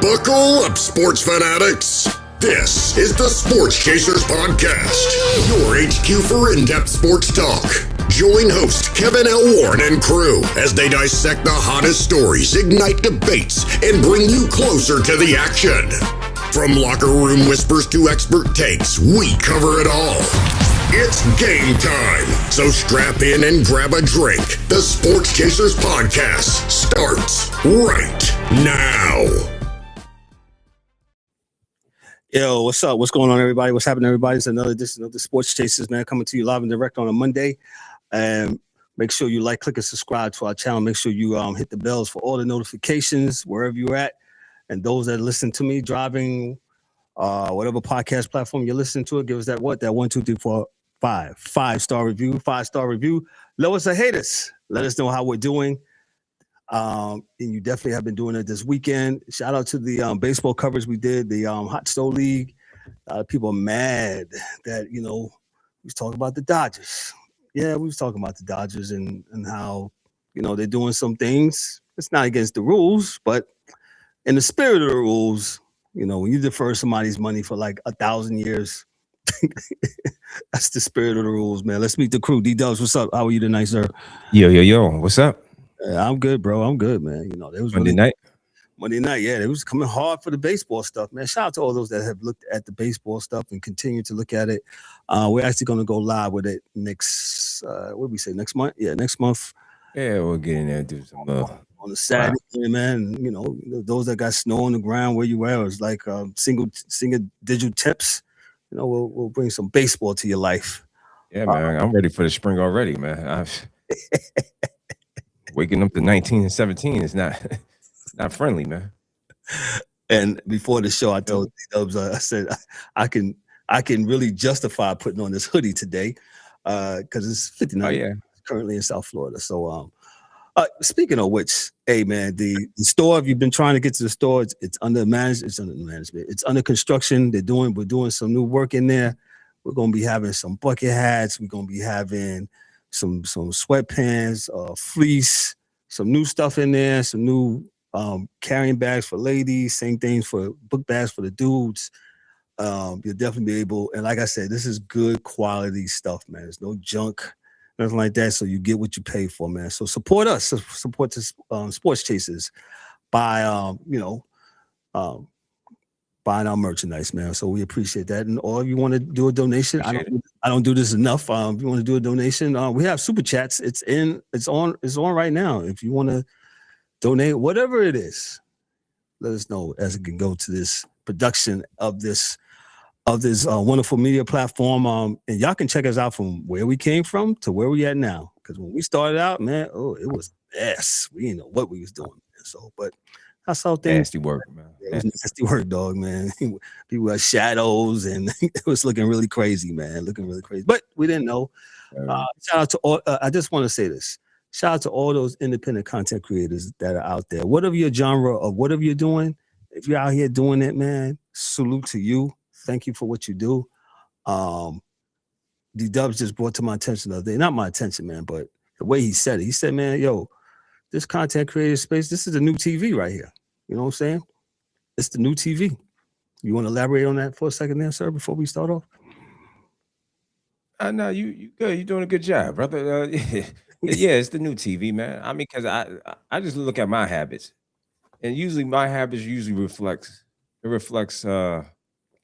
Buckle up, sports fanatics. This is the Sports Chasers Podcast, your HQ for in-depth sports talk. Join host Kevin L. Warren and crew as they dissect the hottest stories, ignite debates, and bring you closer to the action. From locker room whispers to expert takes, we cover it all. It's game time, so strap in and grab a drink. The Sports Chasers Podcast starts right now. Yo, what's up? What's going on, everybody? What's happening, everybody? It's another edition of the Sports Chasers, man, coming to you live and direct on a Monday. And make sure you like, click, and subscribe to our channel. Make sure you hit the bells for all the notifications wherever you're at. And those that listen to me driving, whatever podcast platform you're listening to, it give us that 1, 2, 3, 4, 5 5-star review. 5-star review. Love us or hate us. Let us know how we're doing. And you definitely have been doing it this weekend. Shout out to the baseball coverage we did, the Hot Stove League. People are mad that, we was talking about the Dodgers. Yeah, we was talking about the Dodgers and how, they're doing some things. It's not against the rules, but in the spirit of the rules, when you defer somebody's money for like 1,000 years, that's the spirit of the rules, man. Let's meet the crew. D-Dubs, what's up? How are you tonight, sir? Yo, what's up? I'm good, bro. I'm good, man. There was Monday night, yeah. It was coming hard for the baseball stuff, man. Shout out to all those that have looked at the baseball stuff and continue to look at it. We're actually going to go live with it next. What did we say? Next month? Yeah, next month. Yeah, we'll get in there and do some on the Saturday, man. Those that got snow on the ground where you were, it was like single digit tips. We'll bring some baseball to your life. Yeah, man. I'm ready for the spring already, man. Waking up to 19 and 17 is not friendly, man. And before the show, I told Dubs, I said I can really justify putting on this hoodie today because it's 59 currently in South Florida. So speaking of which, hey man, the store, if you've been trying to get to the store, it's under management. It's under construction. We're doing some new work in there. We're gonna be having some bucket hats. We're gonna be having some sweatpants, fleece, some new stuff in there, some new carrying bags for ladies, same things for book bags for the dudes. You'll definitely be able, and like I said, this is good quality stuff, man. There's no junk, nothing like that, so you get what you pay for, man. So support us, support the Sports Chasers by buying our merchandise, man. So we appreciate that. And or if you want to do a donation, I don't do this enough. If you want to do a donation, we have super chats. It's on right now. If you want to donate, whatever it is, let us know as it can go to this production of this wonderful media platform. And y'all can check us out from where we came from to where we at now. Because when we started out, man, it was a mess. We didn't know what we was doing. So, but that's how things. Nasty work, man. It was nasty work, dog, man. People had shadows, and it was looking really crazy, man. But we didn't know. Shout out to all. I just want to say this. Shout out to all those independent content creators that are out there. Whatever your genre of whatever you're doing, if you're out here doing it, man, salute to you. Thank you for what you do. D-Dubs just brought to my attention the other day. Not my attention, man, but the way he said it. He said, man, yo, this content creator space, this is a new TV right here. You know what I'm saying? It's the new TV. You want to elaborate on that for a second there, sir, before we start off? No, you good. You're doing a good job, brother. Yeah, it's the new TV, man. I mean, because I just look at my habits, and usually my habits reflects the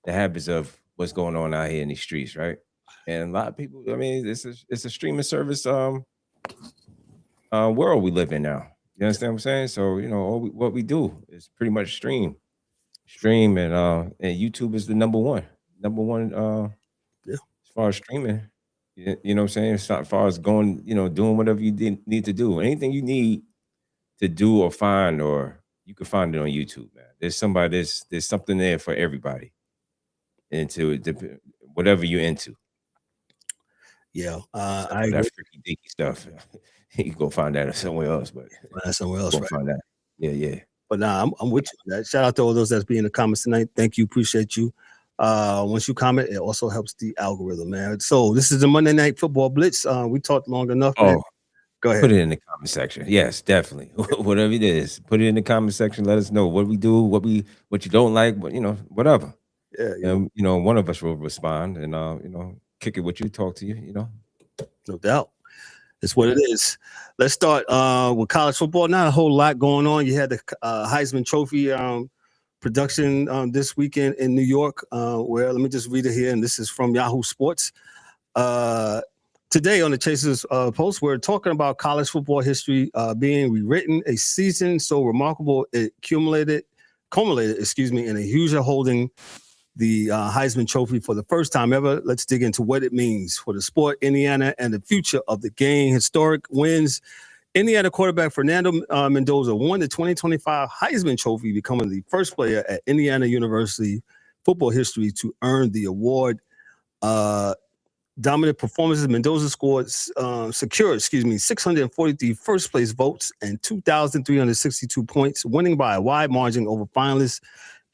habits of what's going on out here in these streets, right? And a lot of people, I mean, it's a streaming service world we live in now. You understand what I'm saying? So, what we do is pretty much stream, and YouTube is the number one, as far as streaming. You know what I'm saying? As far as going, doing whatever you need to do, anything you need to do or find, or you can find it on YouTube, man. There's something there for everybody, into whatever you're into. Yeah, I that freaky deaky stuff. You can go find that somewhere else, but that's somewhere else, right? Find that. Yeah. But nah, I'm with you on that. Shout out to all those that's being in the comments tonight. Thank you, appreciate you. Once you comment, it also helps the algorithm, man. So this is the Monday Night Football Blitz. We talked long enough. Man. Go ahead. Put it in the comment section. Yes, definitely. Whatever it is, put it in the comment section. Let us know what we do, what you don't like, but whatever. Yeah, One of us will respond and kick it with you, talk to you. No doubt. It's what it is. Let's start with college football. Not a whole lot going on. You had the Heisman Trophy production this weekend in New York, where, let me just read it here, and this is from Yahoo Sports. Today on the Chasers Post, we're talking about college football history being rewritten, a season so remarkable it culminated, in a huge holding the Heisman Trophy for the first time ever. Let's dig into what it means for the sport, Indiana, and the future of the game. Historic wins. Indiana quarterback Fernando Mendoza won the 2025 Heisman Trophy, becoming the first player at Indiana University football history to earn the award. Dominant performances. Mendoza secured 643 first place votes and 2,362 points, winning by a wide margin over finalists,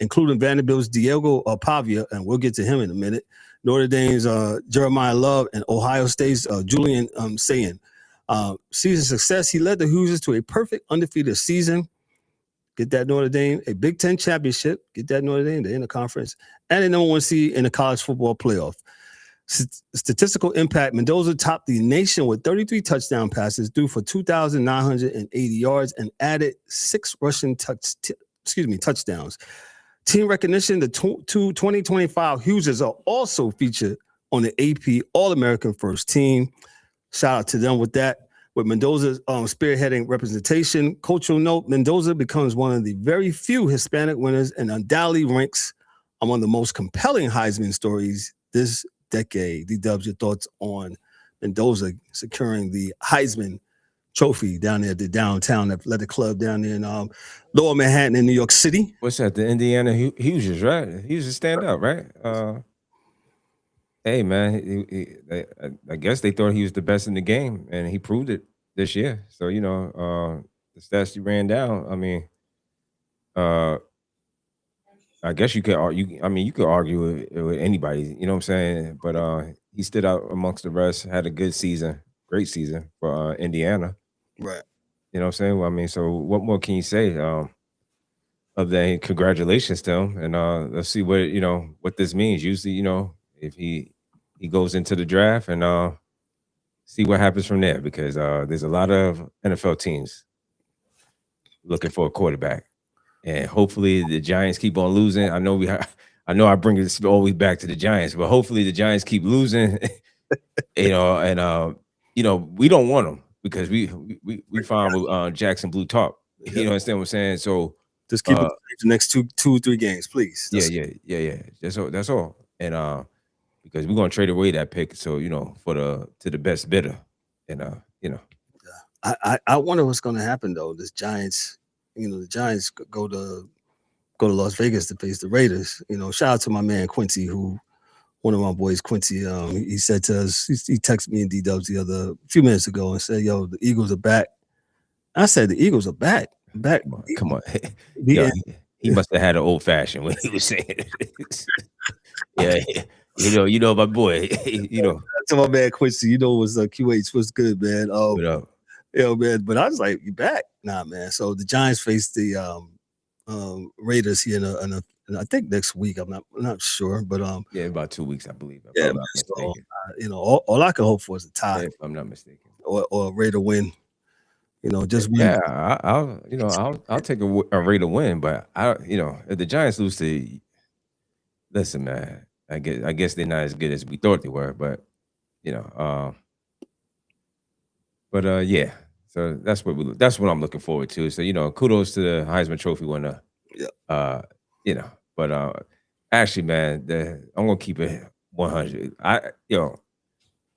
including Vanderbilt's Diego Pavia, and we'll get to him in a minute, Notre Dame's Jeremiah Love, and Ohio State's Julian Sayin. Season success, he led the Hoosiers to a perfect undefeated season. Get that, Notre Dame. A Big Ten championship. Get that, Notre Dame. They're in the conference. And a number 1 seed in the college football playoff. Statistical impact. Mendoza topped the nation with 33 touchdown passes, threw for 2,980 yards, and added 6 rushing touchdowns. Team recognition. The 2025 Hoosiers are also featured on the AP All-American First Team. Shout out to them with that. With Mendoza's spearheading representation. Cultural note, Mendoza becomes one of the very few Hispanic winners and undoubtedly ranks among the most compelling Heisman stories this decade. D-Dubs, your thoughts on Mendoza securing the Heisman Trophy down there at the downtown athletic club down there in Lower Manhattan in New York City? What's that? The Indiana Hoosiers, right? Hoosiers stand out, right? Hey, man, I guess they thought he was the best in the game, and he proved it this year. So, the stats you ran down, I mean, I guess you could argue. I mean, you could argue with anybody. You know what I'm saying? But he stood out amongst the rest. Had a good season, great season for Indiana. Right. You know what I'm saying? Well, I mean, so what more can you say? Other than congratulations to him, and let's see what this means. Usually, if he goes into the draft and see what happens from there, because there's a lot of NFL teams looking for a quarterback. And hopefully the Giants keep on losing. I know I bring this always back to the Giants, but hopefully the Giants keep losing. And we don't want them because we fine with Jackson Blue Top. You understand what I'm saying? So just keep it the next 2-3 games, please. Yeah. That's all. And because we're gonna trade away that pick, so to the best bidder. And I wonder what's gonna happen though. This Giants. The Giants go to Las Vegas to face the Raiders. Shout out to my man Quincy, one of my boys, Quincy. He said to us, he texted me in D-Dubs a few minutes ago and said, "Yo, the Eagles are back." I said, "The Eagles are back." Come on. Yo, he must have had an old fashioned when he was saying it. Yeah, my boy. To my man Quincy, was QH was good, man. What up? Man, but I was like, "You back?" Nah, man. So the Giants face the Raiders here in I think next week. I'm not sure, but about 2 weeks, I believe. So, all I can hope for is a tie, if I'm not mistaken, or a Raider win. Just win. Yeah, I'll take a Raider win, but if the Giants lose to, listen, man, I guess they're not as good as we thought they were, but yeah. So that's what I'm looking forward to. So kudos to the Heisman Trophy winner. Yeah. But actually, man, I'm gonna keep it 100.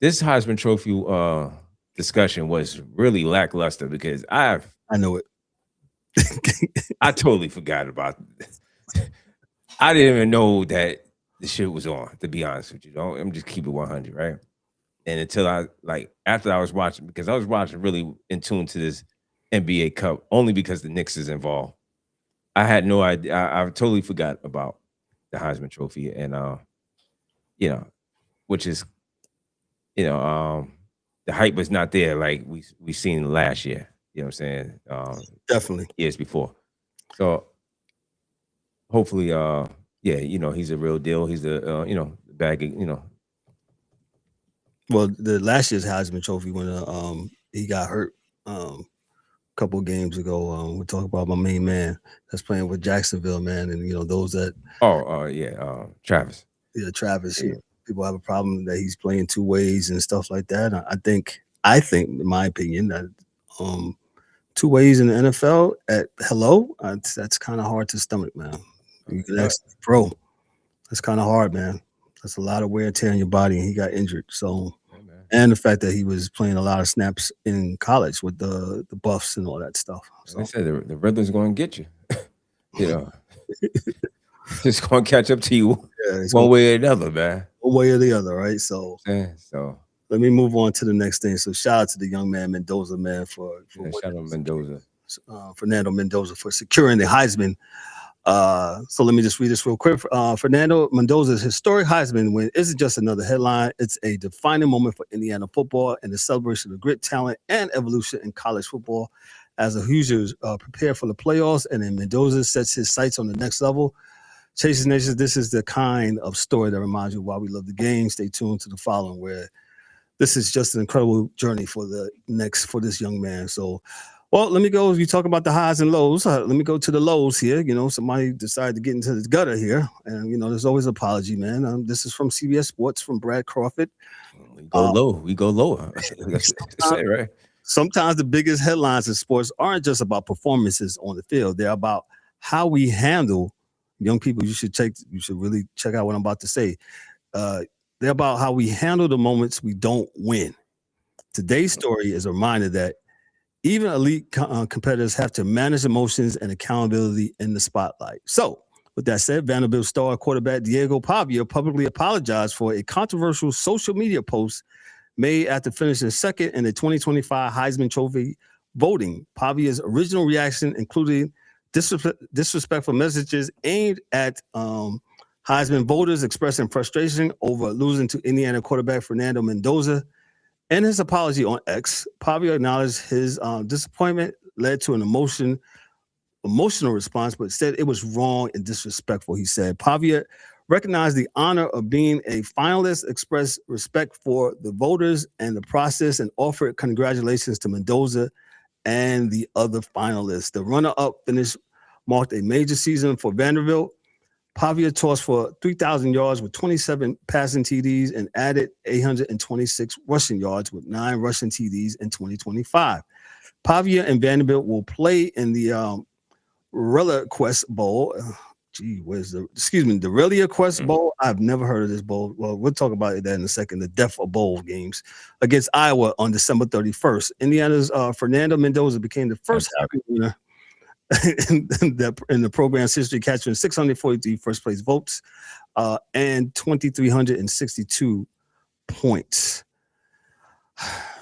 This Heisman Trophy discussion was really lackluster because I know it. I totally forgot about it. I didn't even know that the shit was on. To be honest with you, I'm just keep it 100, right? And until after I was watching, because I was watching really in tune to this NBA Cup only because the Knicks is involved. I had no idea. I totally forgot about the Heisman Trophy, and which is, the hype was not there like we seen last year. You know what I'm saying? Definitely. Years before. So hopefully, yeah, you know, he's a real deal. He's a you know, bag, you know. Well, the last year's Heisman Trophy when he got hurt a couple of games ago. We're talking about my main man that's playing with Jacksonville, man, and you know those that. Yeah, Travis. Yeah, Travis. Yeah. People have a problem that he's playing two ways and stuff like that. I think, in my opinion, that two ways in the NFL that's kind of hard to stomach, man. You can ask the pro. That's kind of hard, man. That's a lot of wear and tear on your body, and he got injured. So, and the fact that he was playing a lot of snaps in college with the Buffs and all that stuff. So I said the rhythm's going to get you. You know, it's going to catch up to you one way or another, man. One way or the other, right? So, so let me move on to the next thing. So, shout out to the young man Mendoza, man, for shout out Mendoza, Fernando Mendoza, for securing the Heisman. So let me just read this real quick. Fernando Mendoza's historic Heisman win isn't just another headline. It's a defining moment for Indiana football and the celebration of grit, talent, and evolution in college football. As the Hoosiers prepare for the playoffs, and then Mendoza sets his sights on the next level. Chasing Nations, this is the kind of story that reminds you why we love the game. Stay tuned to the following, where this is just an incredible journey for this young man. So, well, let me go. You talk about the highs and lows. Let me go to the lows here. You know, somebody decided to get into the gutter here, and you know, there's always apology, man. This is from CBS Sports, from Brad Crawford. We go low. We go lower. That's it, right? Sometimes the biggest headlines in sports aren't just about performances on the field. They're about how we handle young people. You should really check out what I'm about to say. They're about how we handle the moments we don't win. Today's story is a reminder that even elite competitors have to manage emotions and accountability in the spotlight. So, with that said, Vanderbilt star quarterback Diego Pavia publicly apologized for a controversial social media post made after finishing second in the 2025 Heisman Trophy voting. Pavia's original reaction included disrespectful messages aimed at Heisman voters expressing frustration over losing to Indiana quarterback Fernando Mendoza. In his apology on X, Pavia acknowledged his disappointment led to an emotional response, but said it was wrong and disrespectful. He said Pavia recognized the honor of being a finalist, expressed respect for the voters and the process, and offered congratulations to Mendoza and the other finalists. The runner-up finish marked a major season for Vanderbilt. Pavia tossed for 3,000 yards with 27 passing TDs and added 826 rushing yards with 9 rushing TDs in 2025. Pavia and Vanderbilt will play in the ReliaQuest Bowl. The ReliaQuest Bowl. I've never heard of this bowl. Well, we'll talk about that in a second. The Death of Bowl games against Iowa on December 31st. Indiana's Fernando Mendoza became the first winner in the program's history, catching 643 first place votes and 2,362 points.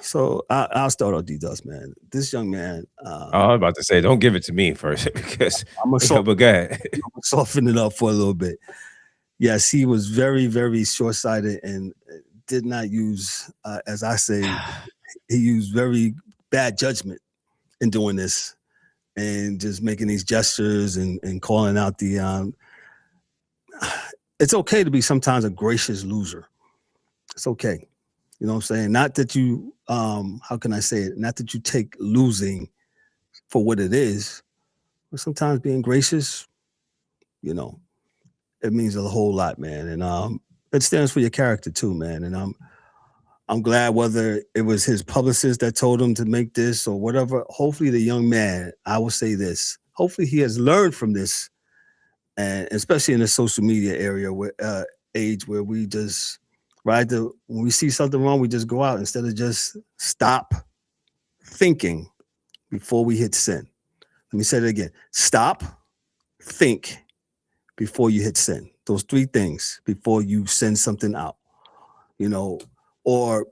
So I'll start off D-Dust, man. This young man. I was about to say, don't give it to me first because I'm gonna soften it up for a little bit. Yes, he was very, very short-sighted and did not use, as I say, he used very bad judgment in doing this. And just making these gestures and calling out the it's okay to be sometimes a gracious loser. It's okay. You know what I'm saying? Not that you how can I say it? Not that you take losing for what it is, but sometimes being gracious, you know, it means a whole lot, man. And it stands for your character too, man. And I'm glad, whether it was his publicist that told him to make this or whatever. Hopefully the young man, I will say this, hopefully he has learned from this, and especially in the social media area age where we just, when we see something wrong, we just go out instead of just stop thinking before we hit send. Let me say it again. Stop, think before you hit send. Those 3 things before you send something out, you know. Or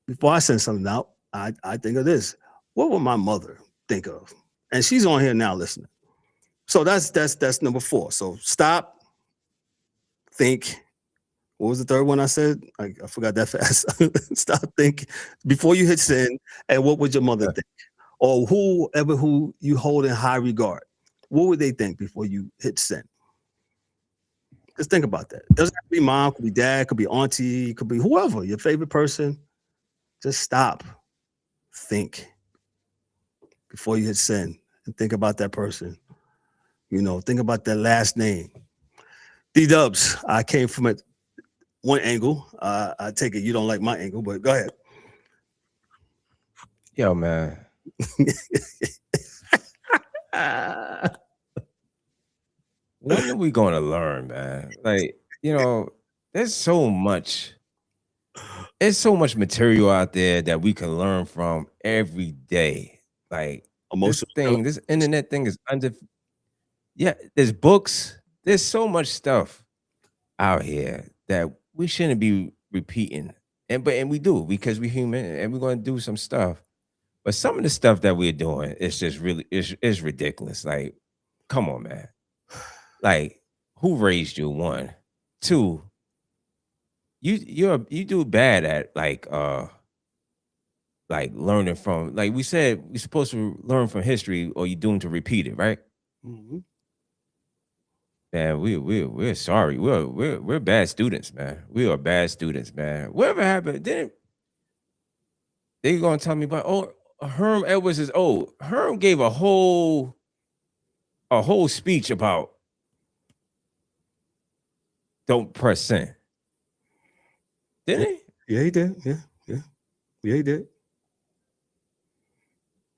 before I send something out, I think of this. What would my mother think of? And she's on here now listening. So that's number 4. So stop, think What was the third one I said? I forgot that fast. Stop thinking before you hit send. And what would your mother think? Or whoever who you hold in high regard. What would they think before you hit send? Just think about that. It doesn't have to be mom, could be dad, could be auntie, could be whoever, your favorite person. Just stop. Think before you hit send and think about that person. You know, think about that last name. D-Dubs, I came from it one angle. I take it you don't like my angle, but go ahead. Yo, man. When are we going to learn, man? Like, you know, there's so much material out there that we can learn from every day. Like, this internet thing is there's books. There's so much stuff out here that we shouldn't be repeating. And we do, because we're human and we're going to do some stuff. But some of the stuff that we're doing is just really is ridiculous. Like, come on, man. Like, who raised you? 1, 2. You do bad at like learning from, like we said, we're supposed to learn from history, or you're doomed to repeat it, right? Mm-hmm. Man, we're sorry. We're bad students, man. We are bad students, man. Whatever happened? Then they're gonna tell me about Herm Edwards is old. Herm gave a whole speech about don't press send. Didn't he? Yeah, he did. Yeah, he did.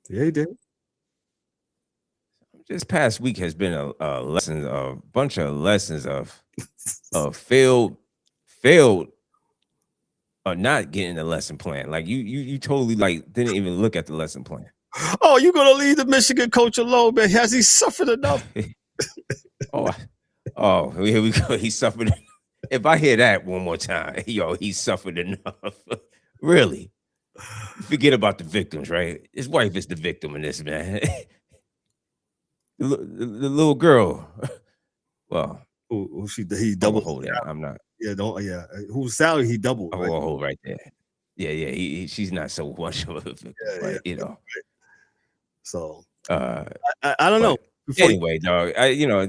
Yeah, he did. This past week has been a bunch of lessons of failed or not getting the lesson plan. Like you totally like didn't even look at the lesson plan. Oh, you're gonna leave the Michigan coach alone, man? Has he suffered enough? oh, here we go. He suffered. If I hear that one more time, he suffered enough. Really? Forget about the victims, right? His wife is the victim in this, man. The little girl. Well, he doubled. Hold that. I'm not. Yeah, don't. Yeah, whose salary he doubled? I will hold right there. Yeah. She's not so much of a victim, but you know. So I don't know. Anyway, dog.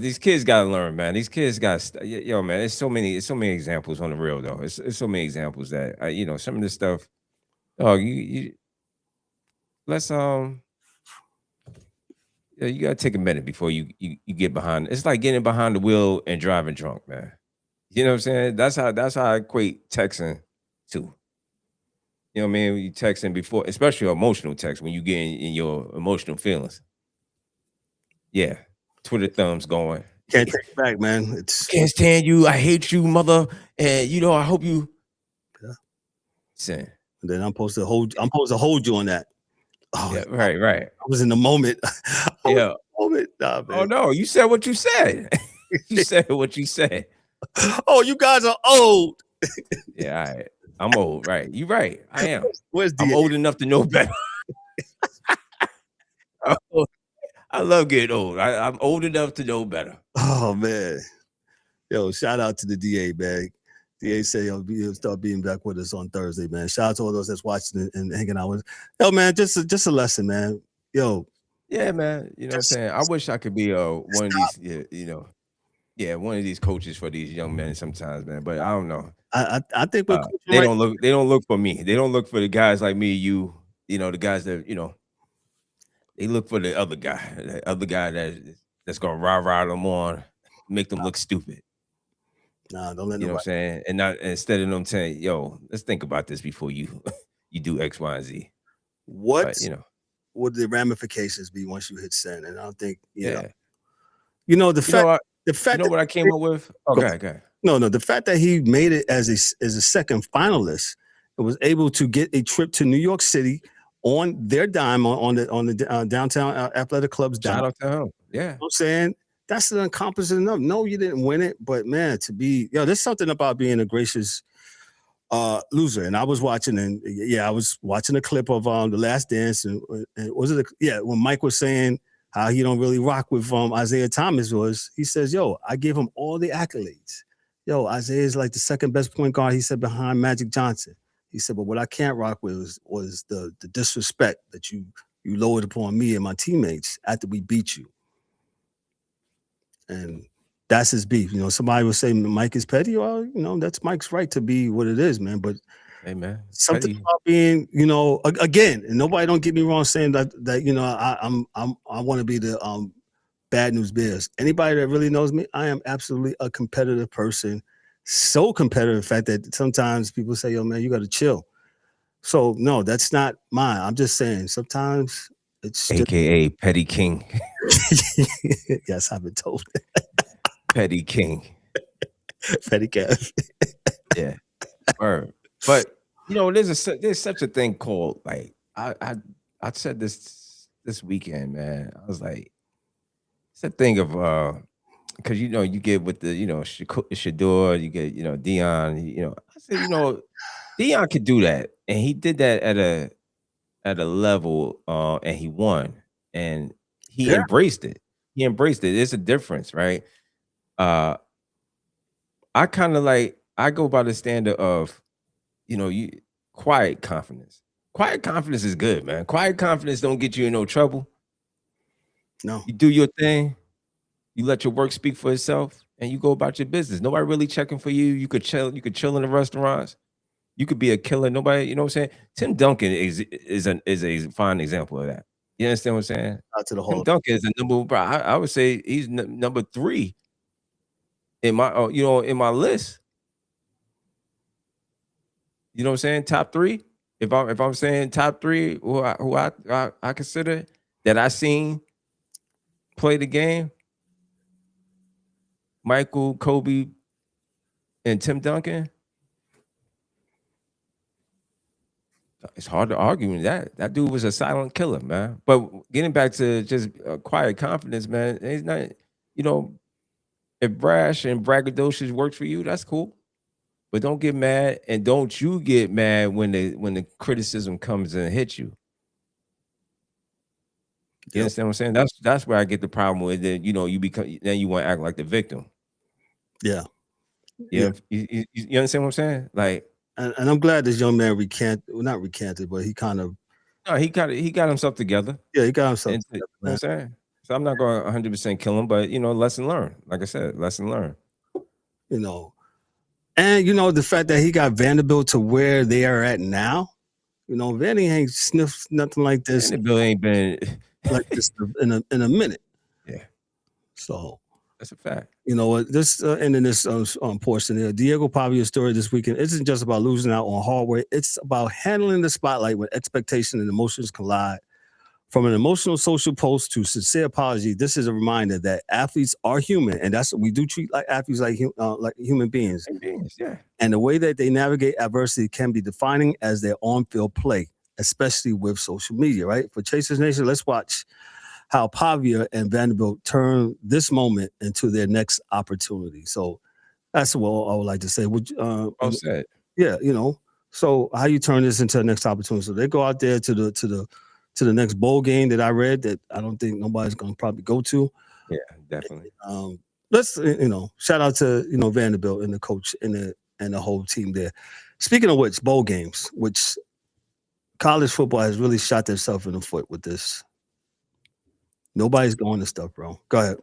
These kids gotta learn, man. These kids got man. There's so many examples on the real though. It's so many examples that some of this stuff. Dog, let's you gotta take a minute before you get behind. It's like getting behind the wheel and driving drunk, man. You know what I'm saying? That's how I equate texting to. You know what I mean? When you texting before, especially emotional text, when you get in your emotional feelings. Yeah, Twitter thumbs going. Can't take it back, man. Can't stand you. I hate you, mother. And I hope you. Yeah. Saying. And then I'm supposed to hold you on that. Oh, yeah, right. I was in the moment. Yeah. Nah, man. Oh no, you said what you said. You said what you said. Oh, you guys are old. Yeah, all right. I'm old, right? You're right. I am. Where's I'm old enough to know better. I love getting old. I'm old enough to know better. Oh man. Yo, shout out to the DA, man. DA said he'll start being back with us on Thursday, man. Shout out to all those that's watching and hanging out with us. Yo, man, just a lesson, man. Yo. Yeah, man. You know what I'm saying? I wish I could be one of these, one of these coaches for these young men sometimes, man. But I don't know. I think they don't look for me. They don't look for the guys like me, the guys that, they look for the other guy that's gonna rah them on, make them look stupid. Nah, don't let you know what I'm saying, and not instead of them saying, "Yo, let's think about this before you do X, Y, and Z." What would the ramifications be once you hit send? And I don't think the fact what I came up with. Okay. No, the fact that he made it as a second finalist and was able to get a trip to New York City on their dime on the downtown athletic club's dime. Shout out to him. Yeah. You know what I'm saying? That's an accomplishment enough. No, you didn't win it, but man, there's something about being a gracious loser. And I was watching, a clip of The Last Dance, and when Mike was saying how he don't really rock with Isaiah Thomas he says, "Yo, I give him all the accolades. yo, Isaiah is like the second best point guard, he said, behind Magic Johnson. He said, but what I can't rock with was the disrespect that you lowered upon me and my teammates after we beat you. And that's his beef. You know, somebody will say Mike is petty. Well, you know, that's Mike's right to be what it is, man. But hey, man, something petty. about being, you know, again, and nobody don't get me wrong saying that you know, I want to be the bad news bears. Anybody that really knows me, I am absolutely a competitive person. So competitive, in fact, that sometimes people say, yo, man, you got to chill. So, no, that's not mine. I'm just saying sometimes it's AKA Petty King. Yes, I've been told. Petty King. Petty Kev. Yeah. Word. But, you know, there's such a thing called, like, I said this weekend, man. I was like, it's a thing of, because, you know, you get with the, you know, Shador, you get, you know, Dion, you know. I said, you know, Dion could do that. And he did that at a level, and he won. And he embraced it. He embraced it. There's a difference, right? I kind of like, I go by the standard of, you know, quiet confidence. Quiet confidence is good, man. Quiet confidence don't get you in no trouble. No. You do your thing. You let your work speak for itself, and you go about your business. Nobody really checking for you. You could chill. You could chill in the restaurants. You could be a killer. Nobody, you know what I'm saying? Tim Duncan is a fine example of that. You understand what I'm saying? Out to the Tim Hall. Duncan is a number, bro. I would say he's number 3 in my, you know, in my list. You know what I'm saying? Top 3. If I'm saying top 3, who I consider that I seen play the game, Michael, Kobe, and Tim Duncan. It's hard to argue with that. That dude was a silent killer, man. But getting back to just quiet confidence, man, he's not, you know, if brash and braggadocious works for you, that's cool. But don't get mad, and don't you get mad when the criticism comes and hits you. You understand what I'm saying? That's where I get the problem with it. You know, you want to act like the victim. Yeah. You understand what I'm saying? Like, and I'm glad this young man not recanted, but he kind of. No, he got himself together. Yeah, he got himself together. You know what I'm saying? So I'm not going 100% kill him, but, you know, lesson learned. Like I said, lesson learned. You know, and, you know, the fact that he got Vanderbilt to where they are at now, you know, Vandy ain't sniffed nothing like this. Vanderbilt ain't been like this in a minute. Yeah. So that's a fact. You know what? This ending this portion here. Diego Pavia's story this weekend isn't just about losing out on hardware. It's about handling the spotlight when expectation and emotions collide. From an emotional social post to sincere apology, this is a reminder that athletes are human, and that's what we do treat like athletes like human beings. Yeah. And the way that they navigate adversity can be defining as their on-field play, especially with social media. Right? For Chasers Nation, let's watch how Pavia and Vanderbilt turn this moment into their next opportunity. So that's what I would like to say. Well said. Yeah, you know. So how you turn this into the next opportunity? So they go out there to the next bowl game that I read that I don't think nobody's going to probably go to. Yeah, definitely. Let's shout out to Vanderbilt and the coach and the whole team there. Speaking of which, bowl games, which college football has really shot themselves in the foot with this. Nobody's going to stuff, bro. Go ahead.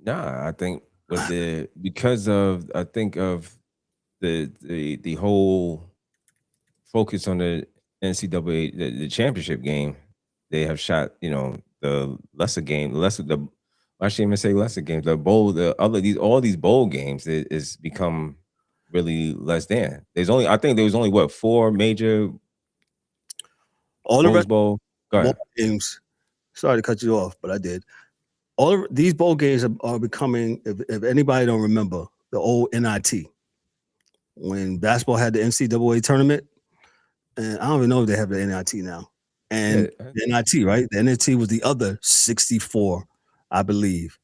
Nah, I think because of the whole focus on the NCAA, the championship game, they have shot, the lesser game, I shouldn't even say lesser games, the bowl, all these bowl games is become really less than. I think there was only 4 major all the rest bowl games. Sorry to cut you off, but I did. All of these bowl games are becoming, if anybody don't remember, the old NIT. When basketball had the NCAA tournament, and I don't even know if they have the NIT now. And the NIT, right? The NIT was the other 64, I believe.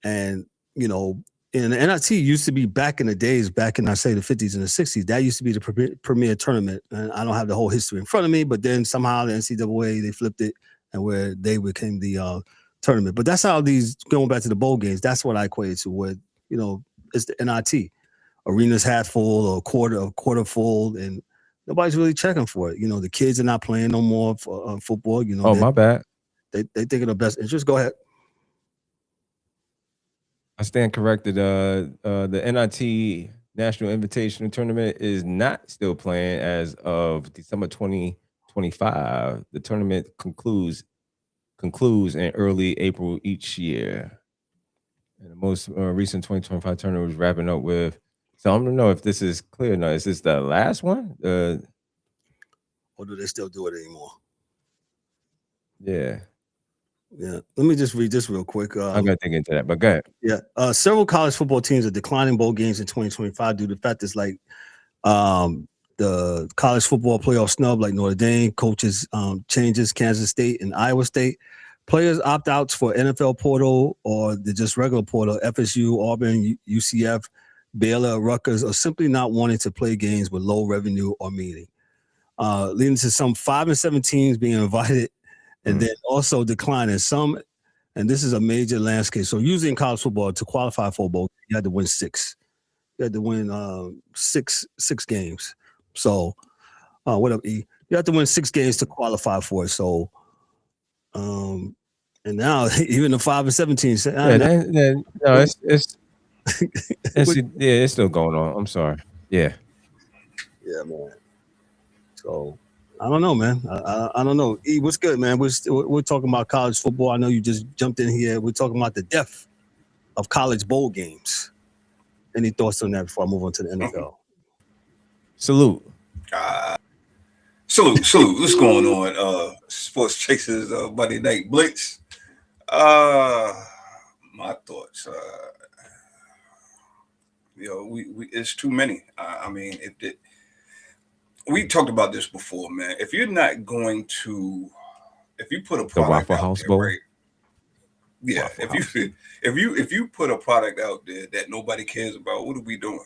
And, and the NIT used to be back in the days, back in, I say, the 50s and the 60s, that used to be the premier tournament. And I don't have the whole history in front of me, but then somehow the NCAA, they flipped it and where they became the tournament. But that's how these, going back to the bowl games, that's what I equated to, where, it's the NIT. arena's half full or quarter full, and nobody's really checking for it. The kids are not playing no more for football. My bad. They think of the best interest. Go ahead. I stand corrected. The NIT National Invitational Tournament is not still playing as of December 2025. The tournament concludes in early April each year. And the most recent 2025 tournament was wrapping up with. So I don't know if this is clear now. Is this the last one? Or do they still do it anymore? Yeah. Yeah. Let me just read this real quick. I'm gonna dig into that, but go ahead. Yeah. Several college football teams are declining bowl games in 2025 due to the fact it's like the college football playoff snub, like Notre Dame, coaches changes, Kansas State and Iowa State. Players opt outs for NFL portal or the just regular portal, FSU, Auburn, UCF, Baylor, Rutgers, or simply not wanting to play games with low revenue or meaning, leading to some 5 and 7 teams being invited and then also declining some. And this is a major landscape. So usually in college football, to qualify for a bowl, you had to win 6. You had to win six games. So what up, E? You have to win 6 games to qualify for it. So and now even the 5 and 7 teams. It's still going on. I'm sorry. Yeah, man. So I don't know, man. I don't know. E, what's good, man? We're talking about college football. I know you just jumped in here. We're talking about the death of college bowl games. Any thoughts on that before I move on to the NFL? Salute. Salute. What's going on? Sports Chasers Monday Night Blitz. My thoughts. We it's too many. I mean, we talked about this before, man. If you're not going to, if you put a product Waffle out House there, Bowl? right? Yeah. Waffle If you put a product out there that nobody cares about, what are we doing?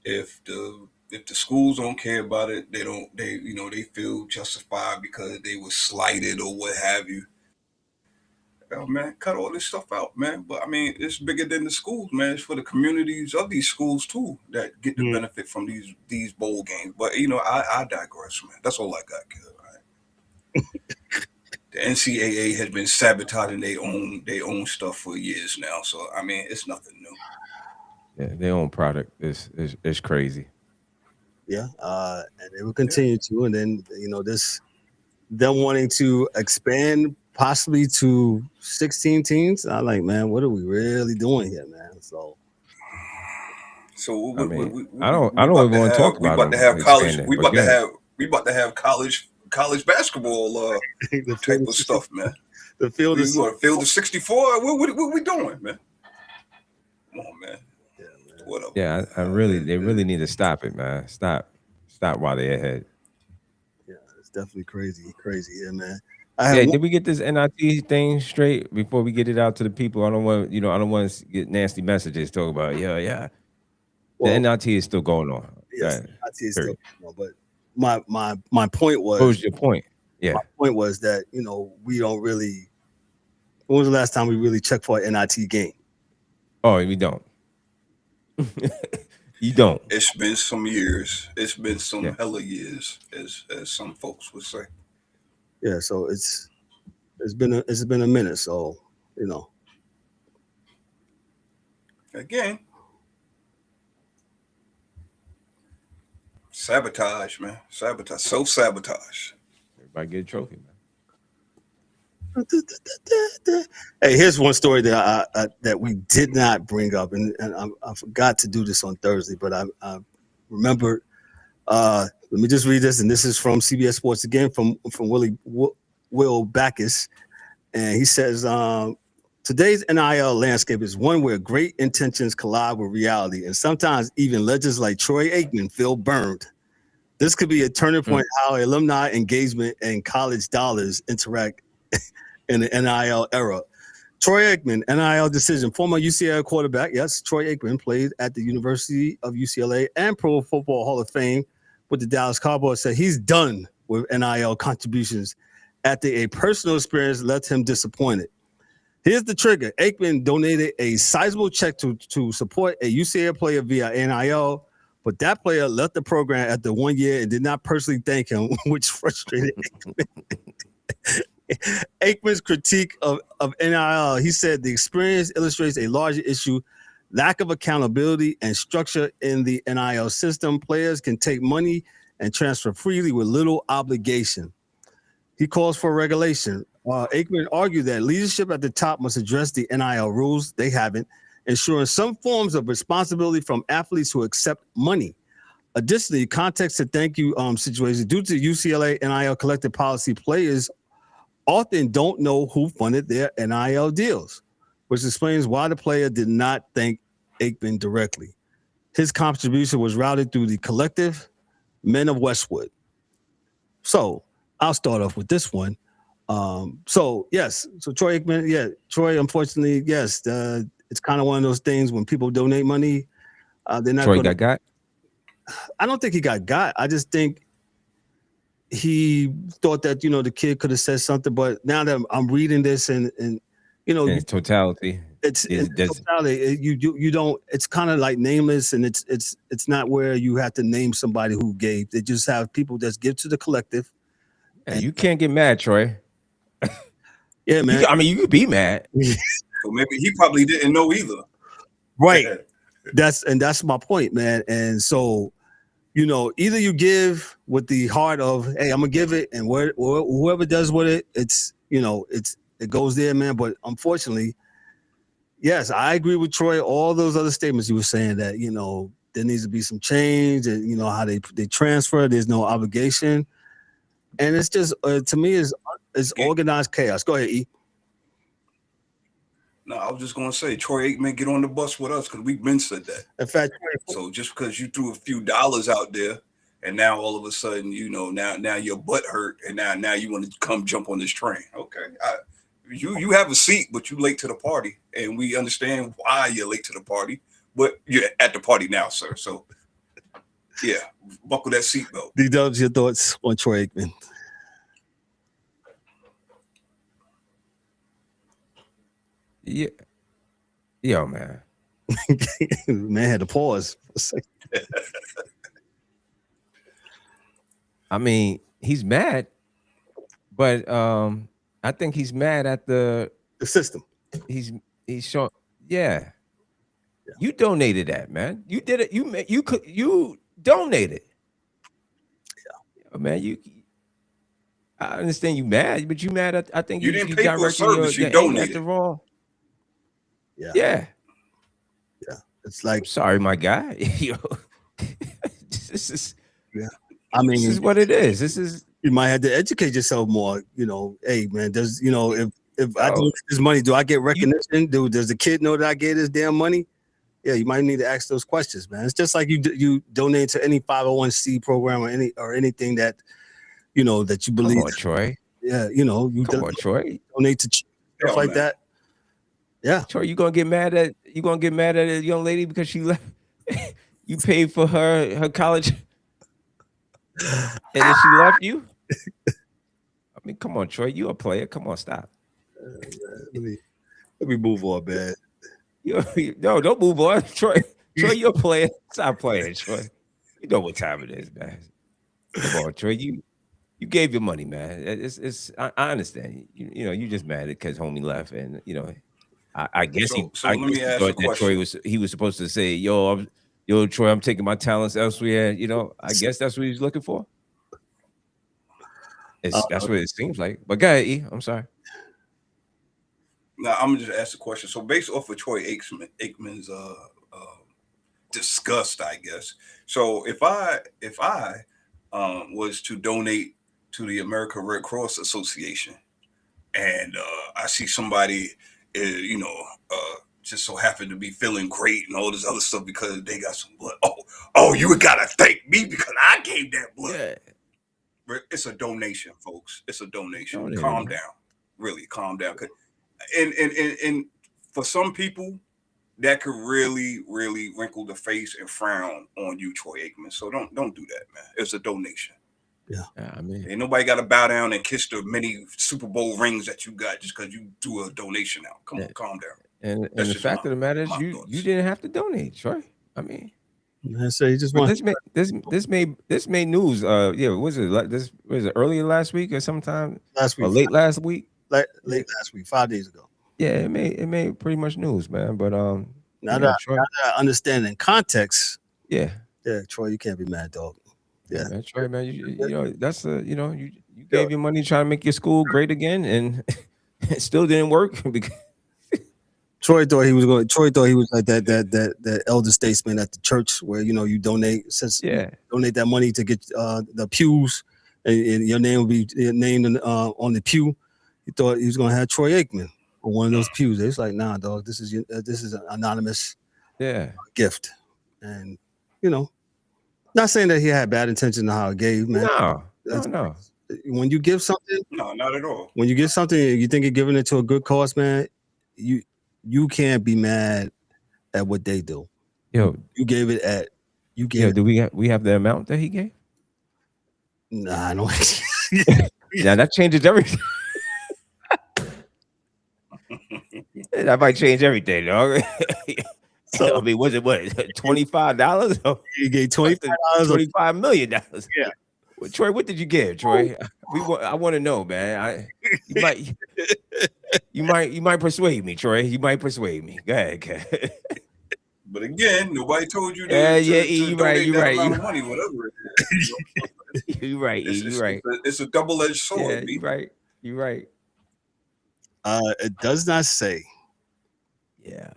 If the schools don't care about it, they feel justified because they were slighted or what have you. Oh, man, cut all this stuff out, man. But I mean, it's bigger than the schools, man. It's for the communities of these schools too that get the benefit from these bowl games. But I digress, man. That's all I got, kid. Right? The NCAA has been sabotaging their own stuff for years now. So I mean, it's nothing new. Yeah, their own product is crazy. Yeah, and they will continue to, and then them wanting to expand possibly to 16 teams. I'm like, man, what are we really doing here, man? So I don't even want to talk about. We about to have college. We about to have college basketball type of stuff, man. The field is field of 64. What we doing, man? Come on, man. Yeah, man. What up? Yeah, they really need to stop it, man. Stop while they're ahead. Yeah, it's definitely crazy, yeah, man. Did we get this NIT thing straight before we get it out to the people? I don't want to get nasty messages talking about Well, the NIT is still going on. Yes, NIT is still going on. But my point was. What was your point? Yeah. My point was that we don't really. When was the last time we really checked for an NIT game? Oh, we don't. You don't. It's been some years. It's been some hella years, as some folks would say. Yeah, so it's been a minute, so Again, sabotage, man. Self-sabotage. Everybody get a trophy, man. Hey, here's one story that that we did not bring up, and I forgot to do this on Thursday, but I remembered. Let me just read this, and this is from CBS Sports again, from Will Backus, and he says, today's NIL landscape is one where great intentions collide with reality, and sometimes even legends like Troy Aikman feel burned. This could be a turning point how alumni engagement and college dollars interact in the NIL era. Troy Aikman, NIL decision, former UCLA quarterback. Yes, Troy Aikman played at the University of UCLA and Pro Football Hall of Fame with the Dallas Cowboys, said he's done with NIL contributions after a personal experience left him disappointed. Here's the trigger. Aikman donated a sizable check to support a UCLA player via NIL, but that player left the program after 1 year and did not personally thank him, which frustrated Aikman. Aikman's critique of NIL, he said the experience illustrates a larger issue, lack of accountability and structure in the NIL system. Players can take money and transfer freely with little obligation. He calls for regulation. Aikman argued that leadership at the top must address the NIL rules. They haven't, ensuring some forms of responsibility from athletes who accept money. Additionally, context to thank you situations. Due to UCLA NIL collective policy, players often don't know who funded their NIL deals, which explains why the player did not thank Aikman directly. His contribution was routed through the collective Men of Westwood. So I'll start off with this one. So Troy Aikman, Troy, unfortunately, yes, it's kind of one of those things when people donate money, they're not Troy got. I don't think he got. I just think he thought that, the kid could have said something, but now that I'm reading this and in totality, it's totality. You don't. It's kind of like nameless, and it's not where you have to name somebody who gave. They just have people that give to the collective. And you can't get mad, Troy. Yeah, man. You could be mad. So maybe he probably didn't know either. Right. That's my point, man. And so, either you give with the heart of, hey, I'm gonna give it, and whoever does with it, it goes there, man. But unfortunately, yes, I agree with Troy. All those other statements you were saying that there needs to be some change, and how they transfer. There's no obligation, and it's just to me is organized chaos. Go ahead, E. No, I was just gonna say, Troy Aikman, get on the bus with us because we've been said that. In fact, so just because you threw a few dollars out there, and now all of a sudden, now your butt hurt, and now you want to come jump on this train. Okay, you have a seat, but you late to the party, and we understand why you're late to the party, but you're at the party now, sir. So yeah, buckle that seatbelt. D-Dubs, your thoughts on Troy Aikman? Yeah. Yo, man. Man had to pause. I mean, he's mad, but I think he's mad at the system. He's showing, yeah. You donated that, man. You did it. You donated. Yeah, man. I understand you mad, but you mad at. I think you didn't pay for a service. You donated. The wrong. Yeah. It's like, I'm sorry, my guy. Yo, this is. Yeah. This is what it is. This is. You might have to educate yourself more. Hey, man, does if I do this money, do I get recognition? Does the kid know that I get his damn money? Yeah, you might need to ask those questions, man. It's just like you donate to any 501c program or anything that that you believe. Come on, Troy. Yeah, Troy. Donate to stuff like that. Yeah, Troy, you gonna get mad at a young lady because she left? You paid for her college, and then she left you. I mean, come on, Troy, you a player. Come on, stop. Let me move on, man. No, don't move on, Troy. Troy, you're a player. Stop playing, Troy. You know what time it is, man. Come on, Troy. You gave your money, man. I understand. You just mad because homie left, and I guess he let me ask thought that Troy was supposed to say, yo, Troy, I'm taking my talents elsewhere. I guess that's what he's looking for. That's what it seems like. But go ahead, E. I'm sorry. Now I'm gonna just ask the question. So based off of Troy Aikman's disgust, I guess. So if I was to donate to the American Red Cross Association, and I see somebody, just so happened to be feeling great and all this other stuff because they got some blood. Oh, you gotta thank me because I gave that blood. Yeah. It's a donation, folks. It's a donation. Calm down. Really, calm down. And for some people, that could really, really wrinkle the face and frown on you, Troy Aikman. So don't do that, man. It's a donation. Yeah. I mean, ain't nobody got to bow down and kiss the many Super Bowl rings that you got just because you do a donation out. Come on, calm down. and the fact of the matter is, you didn't have to donate, Troy. I mean, so you just but want this made news. Yeah, was it earlier last week or sometime last week or late last week? Late last week, 5 days ago. Yeah, it made pretty much news, man. But now that I understand in context, yeah, Troy, you can't be mad, dog. Yeah, man, Troy, man, you know that's you gave your money trying to make your school great again, and it still didn't work because Troy thought he was like that elder statesman at the church where you donate donate that money to get the pews, and your name will be named on the pew. He thought he was gonna have Troy Aikman on one of those pews. It's like, nah, dog. This is an anonymous gift, and not saying that he had bad intention on how he gave, man. No. When you give something, no, not at all. When you give something, you think you're giving it to a good cause, man. You can't be mad at what they do. Yo, you gave it at. You gave. Yo, do we have the amount that he gave? Nah, I don't. Now that changes everything. That might change everything, dog. So, I mean, was it what $25? You gave $25, $25 million. Yeah. Well, Troy, what did you give, Troy? I want to know, man. You might persuade me, Troy. You might persuade me. Go ahead. But again, nobody told you you're right. Amount of money, whatever it is. You're right. You're right. It's a double-edged sword. Yeah, you're right. It does not say. Yeah,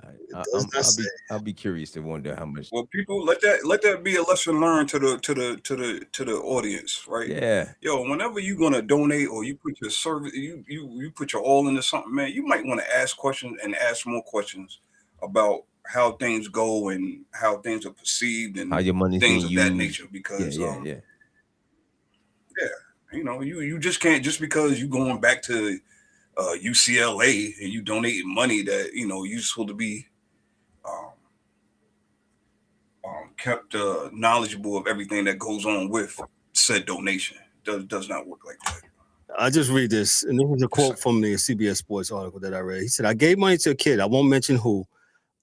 I'll be curious to wonder how much. Well, people, let that be a lesson learned to the audience, right? Yeah. Yo, whenever you're gonna donate or you put your service, you put your all into something, man. You might want to ask questions and ask more questions about how things go and how things are perceived and how your money's things being of used. that nature. Because yeah, you just can't, just because you going back to UCLA and you donating money that you're supposed to be kept knowledgeable of everything that goes on with said donation. Does not work like that. I just read this, and this was a quote from the CBS Sports article that I read. He said, "I gave money to a kid. I won't mention who.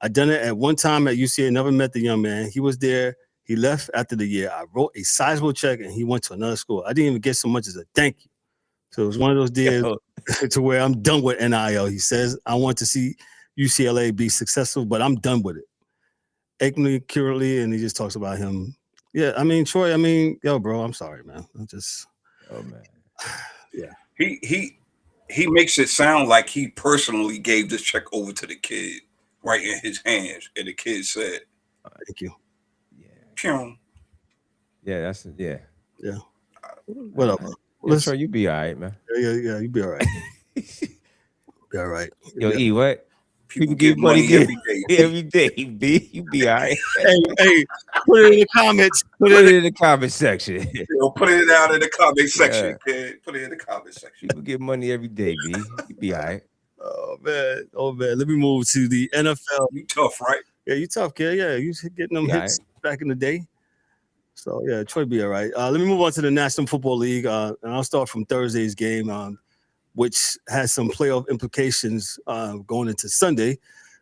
I done it at one time at UCLA. Never met the young man. He was there. He left after the year. I wrote a sizable check, and he went to another school. I didn't even get so much as a thank you. So it was one of those deals to where I'm done with NIL. He says, I want to see UCLA be successful, but I'm done with it. Aikman currently, and he just talks about him. Yeah, I mean, Troy, yo, bro, I'm sorry, man. I'm just, oh, man. Yeah. He makes it sound like he personally gave this check over to the kid right in his hands, and the kid said, thank you. Yeah. Yeah, that's it. Yeah. Yeah. Whatever. Let's try. You be all right, man. Yeah, you be all right. Be all right. Yo, E, what? People give money every day. Every day, B. You be all right. Hey, put it in the comments. Put it in the comment section. Put it out in the comment section, kid. Put it in the comment section. People give money every day, B. You be all right. Oh man. Let me move to the NFL. You tough, right? Yeah, you tough, kid. Yeah, you getting them hits back in the day. So yeah, Troy be all right. Let me move on to the National Football League, and I'll start from Thursday's game, which has some playoff implications going into Sunday.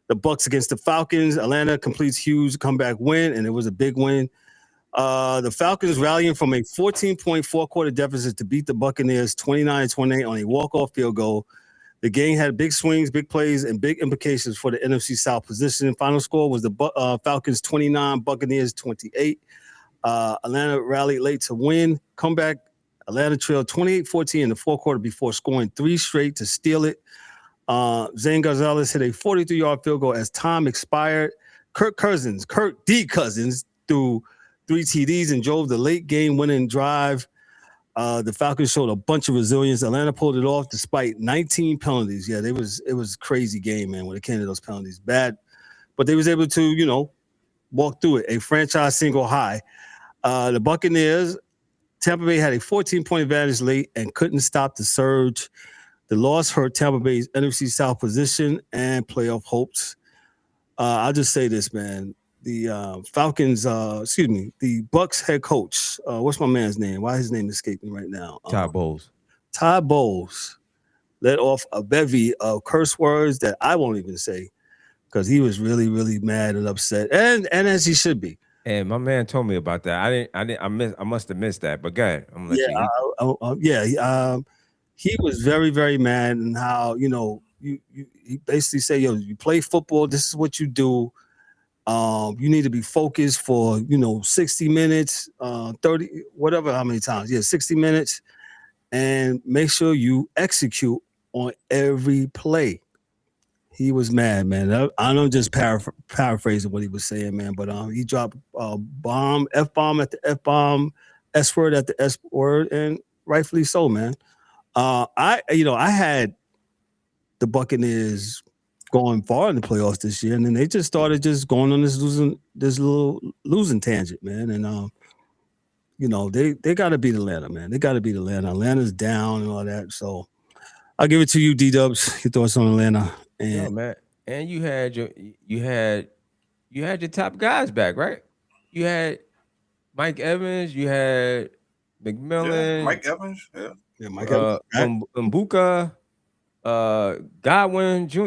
The Bucs against the Falcons. Atlanta completes huge comeback win, and it was a big win. The Falcons rallying from a 14-point fourth-quarter deficit to beat the Buccaneers 29-28 on a walk-off field goal. The game had big swings, big plays, and big implications for the NFC South position. Final score was the Falcons 29, Buccaneers 28. Atlanta rallied late to win. Comeback. Atlanta trailed 28-14 in the fourth quarter before scoring 3 straight to steal it. Zane Gonzalez hit a 43-yard field goal as time expired. Kirk D. Cousins threw 3 TDs and drove the late game winning drive. The Falcons showed a bunch of resilience. Atlanta pulled it off despite 19 penalties. Yeah, it was a crazy game, man, when it came to those penalties. Bad, but they was able to, walk through it. A franchise single high. The Buccaneers, Tampa Bay had a 14-point advantage late and couldn't stop the surge. The loss hurt Tampa Bay's NFC South position and playoff hopes. I'll just say this, man. Falcons, the Bucks head coach. What's my man's name? Why his name escaping me right now? Todd Bowles. Todd Bowles let off a bevy of curse words that I won't even say because he was really, really mad and upset, and as he should be. And my man told me about that. I must have missed that. But go ahead. I'm gonna let you. He was very, very mad, and how you basically say, you play football. This is what you do. You need to be focused for 60 minutes, 30, whatever, how many times. 60 minutes, and make sure you execute on every play. He was mad, man. I'm just paraphrasing what he was saying, man. But he dropped F-bomb at the F-bomb, S-word at the S-word, and rightfully so, man. I had the Buccaneers going far in the playoffs this year, and then they just started going on this little losing tangent, man. And they got to beat Atlanta, man. They got to beat Atlanta. Atlanta's down and all that. So I'll give it to you, D-Dubs. Your thoughts on Atlanta? And man, and you had your top guys back, right? You had Mike Evans, you had McMillan, Mike Evans, Mike Evans, Mbuka, Godwin Jr.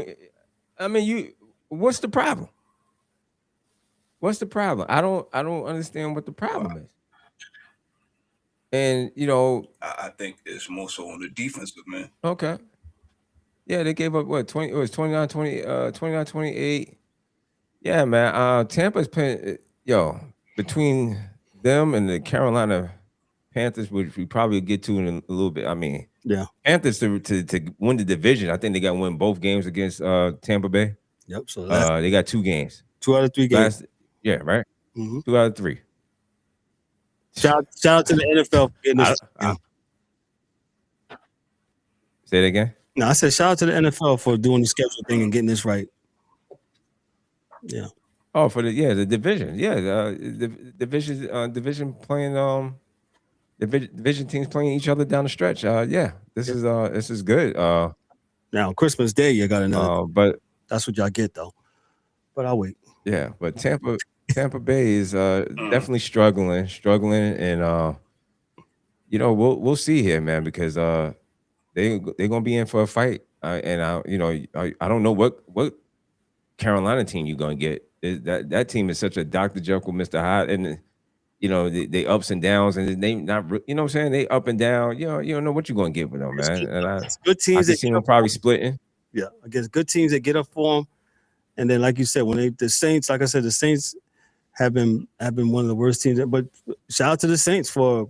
I mean, what's the problem? What's the problem? I don't understand what the problem is. And I think it's more so on the defensive, man. Okay. Yeah, they gave up what 20. It was 29-28. Yeah, man. Tampa's playing. Between them and the Carolina Panthers, which we probably get to in a little bit. I mean, Panthers to win the division. I think they got to win both games against Tampa Bay. Yep. So they got 2 games. 2 out of 3 games. Right. Mm-hmm. 2 out of 3. Shout out to the NFL for getting this. Say it again. No, I said shout out to the NFL for doing the schedule thing and getting this right. Yeah. Oh, for the division. Yeah, the division playing division teams playing each other down the stretch. This is good. Now Christmas Day you got another. But that's what y'all get though. But I'll wait. Yeah, but Tampa Bay is definitely struggling, and we'll see here, man, because they're gonna be in for a fight, and I don't know what Carolina team you're gonna get. That team is such a Dr. Jekyll, Mr. Hyde, and they ups and downs, and they not, what I'm saying, they up and down. You don't know what you're gonna get with them, man. And good teams I see them probably splitting. Yeah, against good teams that get up for them, and then like you said, when the Saints, like I said, the Saints have been one of the worst teams. But shout out to the Saints for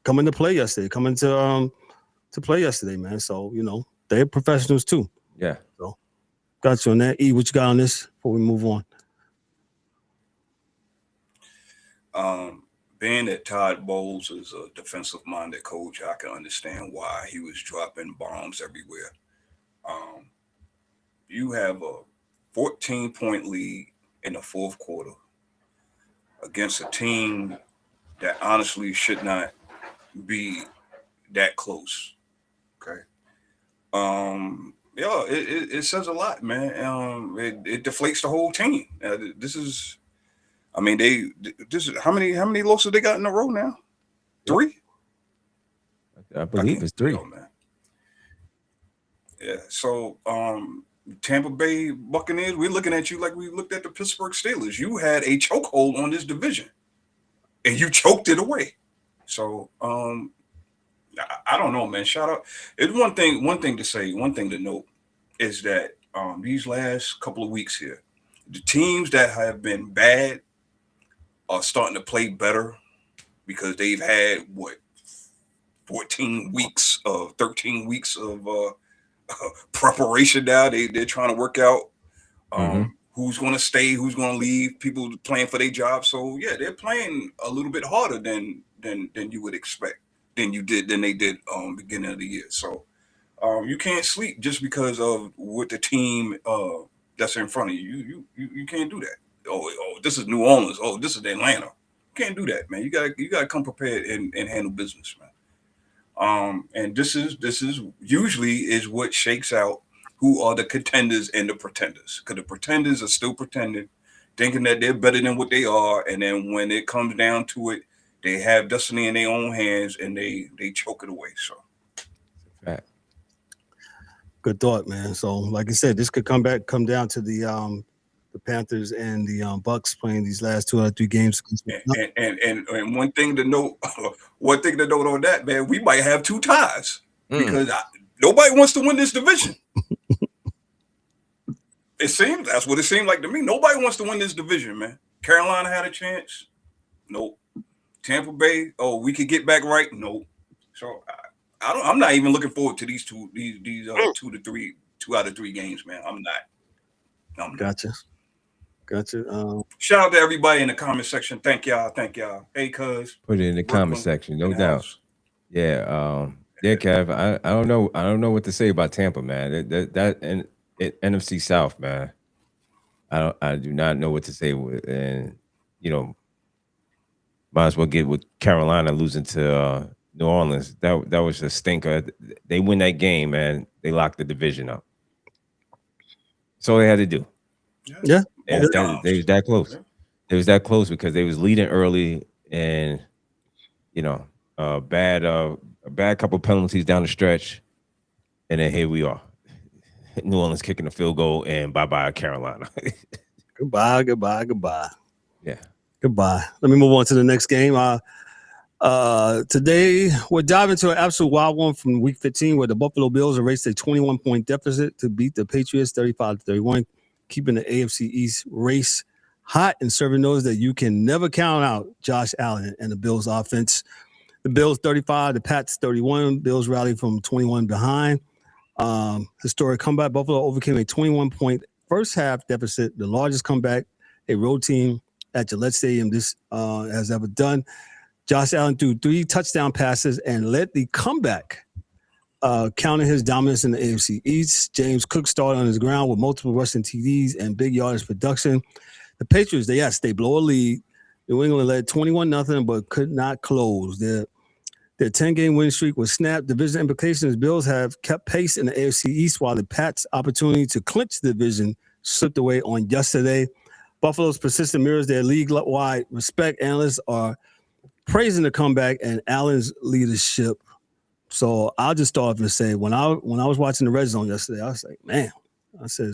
coming to play yesterday, to play yesterday, man. So they're professionals too. Yeah. So got you on that. E, what you got on this before we move on? Being that Todd Bowles is a defensive-minded coach, I can understand why he was dropping bombs everywhere. You have a 14-point lead in the fourth quarter against a team that honestly should not be that close. Okay. It says a lot, man. It deflates the whole team. This is how many losses they got in a row now? 3? I believe it's 3. Man. Yeah. So Tampa Bay Buccaneers, we're looking at you like we looked at the Pittsburgh Steelers. You had a chokehold on this division, and you choked it away. So I don't know, man. Shout out. It's one thing to say, one thing to note is that these last couple of weeks here, the teams that have been bad are starting to play better because they've had 13 weeks of preparation now. They're trying to work out who's going to stay, who's going to leave, people playing for their job. So yeah, they're playing a little bit harder than you would expect, than they did beginning of the year. So you can't sleep just because of what the team that's in front of you. You can't do that. Oh, this is New Orleans. Oh, this is Atlanta. You can't do that, man. You gotta come prepared and handle business, man. And this is usually is what shakes out who are the contenders and the pretenders. Because the pretenders are still pretending. thinking that they're better than what they are, and then when it comes down to it, they have destiny in their own hands and they choke it away. So, Fact. Good thought, man. So, like I said, this could come down to the Panthers and the Bucks playing these last 2 out of 3 games. And one thing to note, on that, man, we might have 2 ties because nobody wants to win this division. That's what it seemed like to me. Nobody wants to win this division, man. Carolina had a chance. Nope. Tampa Bay, we could get back right. Nope. So I'm not even looking forward to these 2 out of 3 games, man. I'm not. Gotcha. Shout out to everybody in the comment section. Thank y'all. Hey, cuz. Put it in the comment section, no doubt. Yeah. Yeah, Kev. I don't know what to say about Tampa, man. That and NFC South, man. I do not know what to say with, and might as well get with Carolina losing to New Orleans. That was a stinker. They win that game, man. They locked the division up. That's all they had to do. Yeah. They was that close. Yeah. It was that close because they was leading early, and a bad couple penalties down the stretch, and then here we are. New Orleans kicking a field goal, and bye-bye Carolina. Goodbye. Yeah. Goodbye. Let me move on to the next game. Today, we're diving into an absolute wild one from Week 15, where the Buffalo Bills erased a 21-point deficit to beat the Patriots 35-31, keeping the AFC East race hot and serving those that you can never count out Josh Allen and the Bills offense. The Bills 35, the Pats 31. Bills rallied from 21 behind. Historic comeback. Buffalo overcame a 21-point first half deficit, the largest comeback a road team at Gillette Stadium has ever done. Josh Allen threw 3 touchdown passes and led the comeback, counting his dominance in the AFC East. James Cook started on his ground with multiple rushing TDs and big yardage production. The Patriots, they blow a lead. New England led 21-0, but could not close. Their 10-game win streak was snapped. Division implications: Bills have kept pace in the AFC East, while the Pats' opportunity to clinch the division slipped away on yesterday. Buffalo's persistent mirrors their league-wide respect. Analysts are praising the comeback and Allen's leadership. So I'll just start off and say, when I was watching the red zone yesterday, I was like, man, I said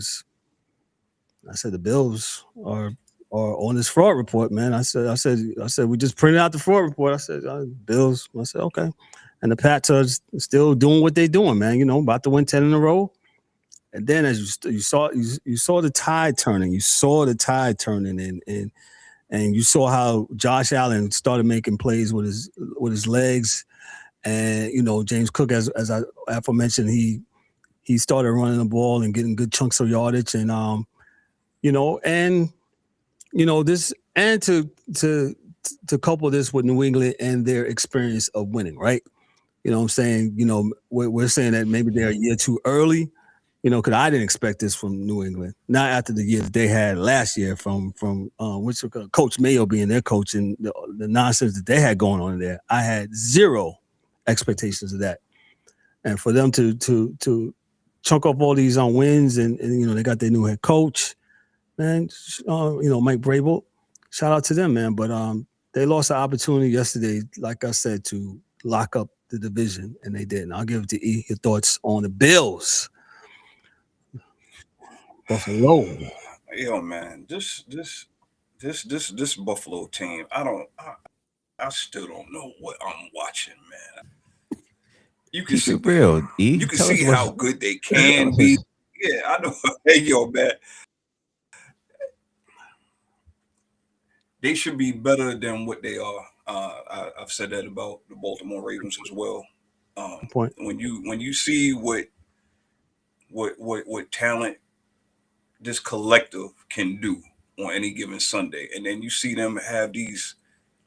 the Bills are on this fraud report, man. I said we just printed out the fraud report. I said Bills. I said okay, and the Pats are still doing what they're doing, man. About to win 10 in a row. And then as you saw the tide turning. You saw the tide turning, and you saw how Josh Allen started making plays with his legs, and James Cook, as I aforementioned, he started running the ball and getting good chunks of yardage, and this, and to couple this with New England and their experience of winning, right? You know what I'm saying? We're saying that maybe they're a year too early. Because I didn't expect this from New England. Not after the year that they had last year from Coach Mayo being their coach and the nonsense that they had going on there. I had zero expectations of that. And for them to chunk up all these wins and they got their new head coach, man, Mike Vrabel, shout out to them, man. But they lost an opportunity yesterday, like I said, to lock up the division, and they didn't. I'll give it to E. Your thoughts on the Bills. Buffalo. Yo, man, this Buffalo team, I still don't know what I'm watching, man. You can see real. E? You can see how good they can be. Yeah, I know. Hey, yo, man, they should be better than what they are. I've said that about the Baltimore Ravens as well. When you see what talent this collective can do on any given Sunday, and then you see them have these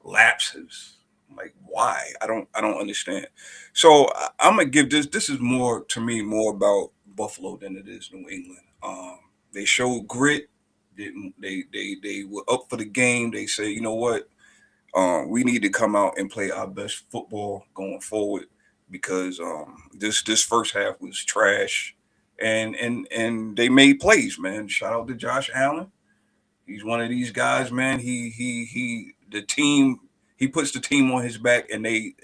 lapses. Like, why? I don't understand. So I'm gonna give this. This is more about Buffalo than it is New England. They showed grit. They were up for the game. They say, you know what? We need to come out and play our best football going forward, because this first half was trash. And they made plays, man. Shout out to Josh Allen. He's one of these guys, man. He puts the team on his back, and they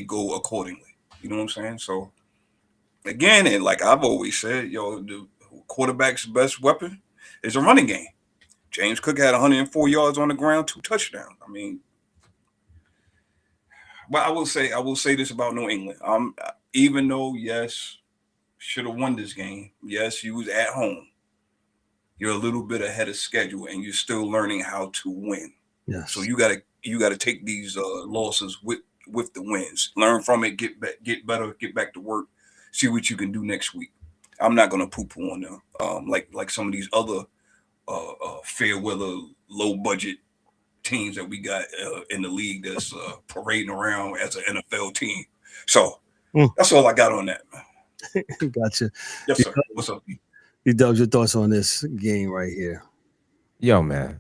go accordingly. You know what I'm saying? So again, and like I've always said, the quarterback's best weapon is a running game. James Cook had 104 yards on the ground, 2 touchdowns. I mean, but I will say this about New England. Even though, yes, should have won this game. Yes, you was at home. You're a little bit ahead of schedule, and you're still learning how to win. Yes. So you gotta take these losses with the wins. Learn from it. Get better. Get back to work. See what you can do next week. I'm not gonna poo-poo on them. Like some of these other fair weather, low budget teams that we got in the league that's parading around as an NFL team. So that's all I got on that, man. Gotcha. Yes, sir. What's up? Dubs, your thoughts on this game right here? Yo, man.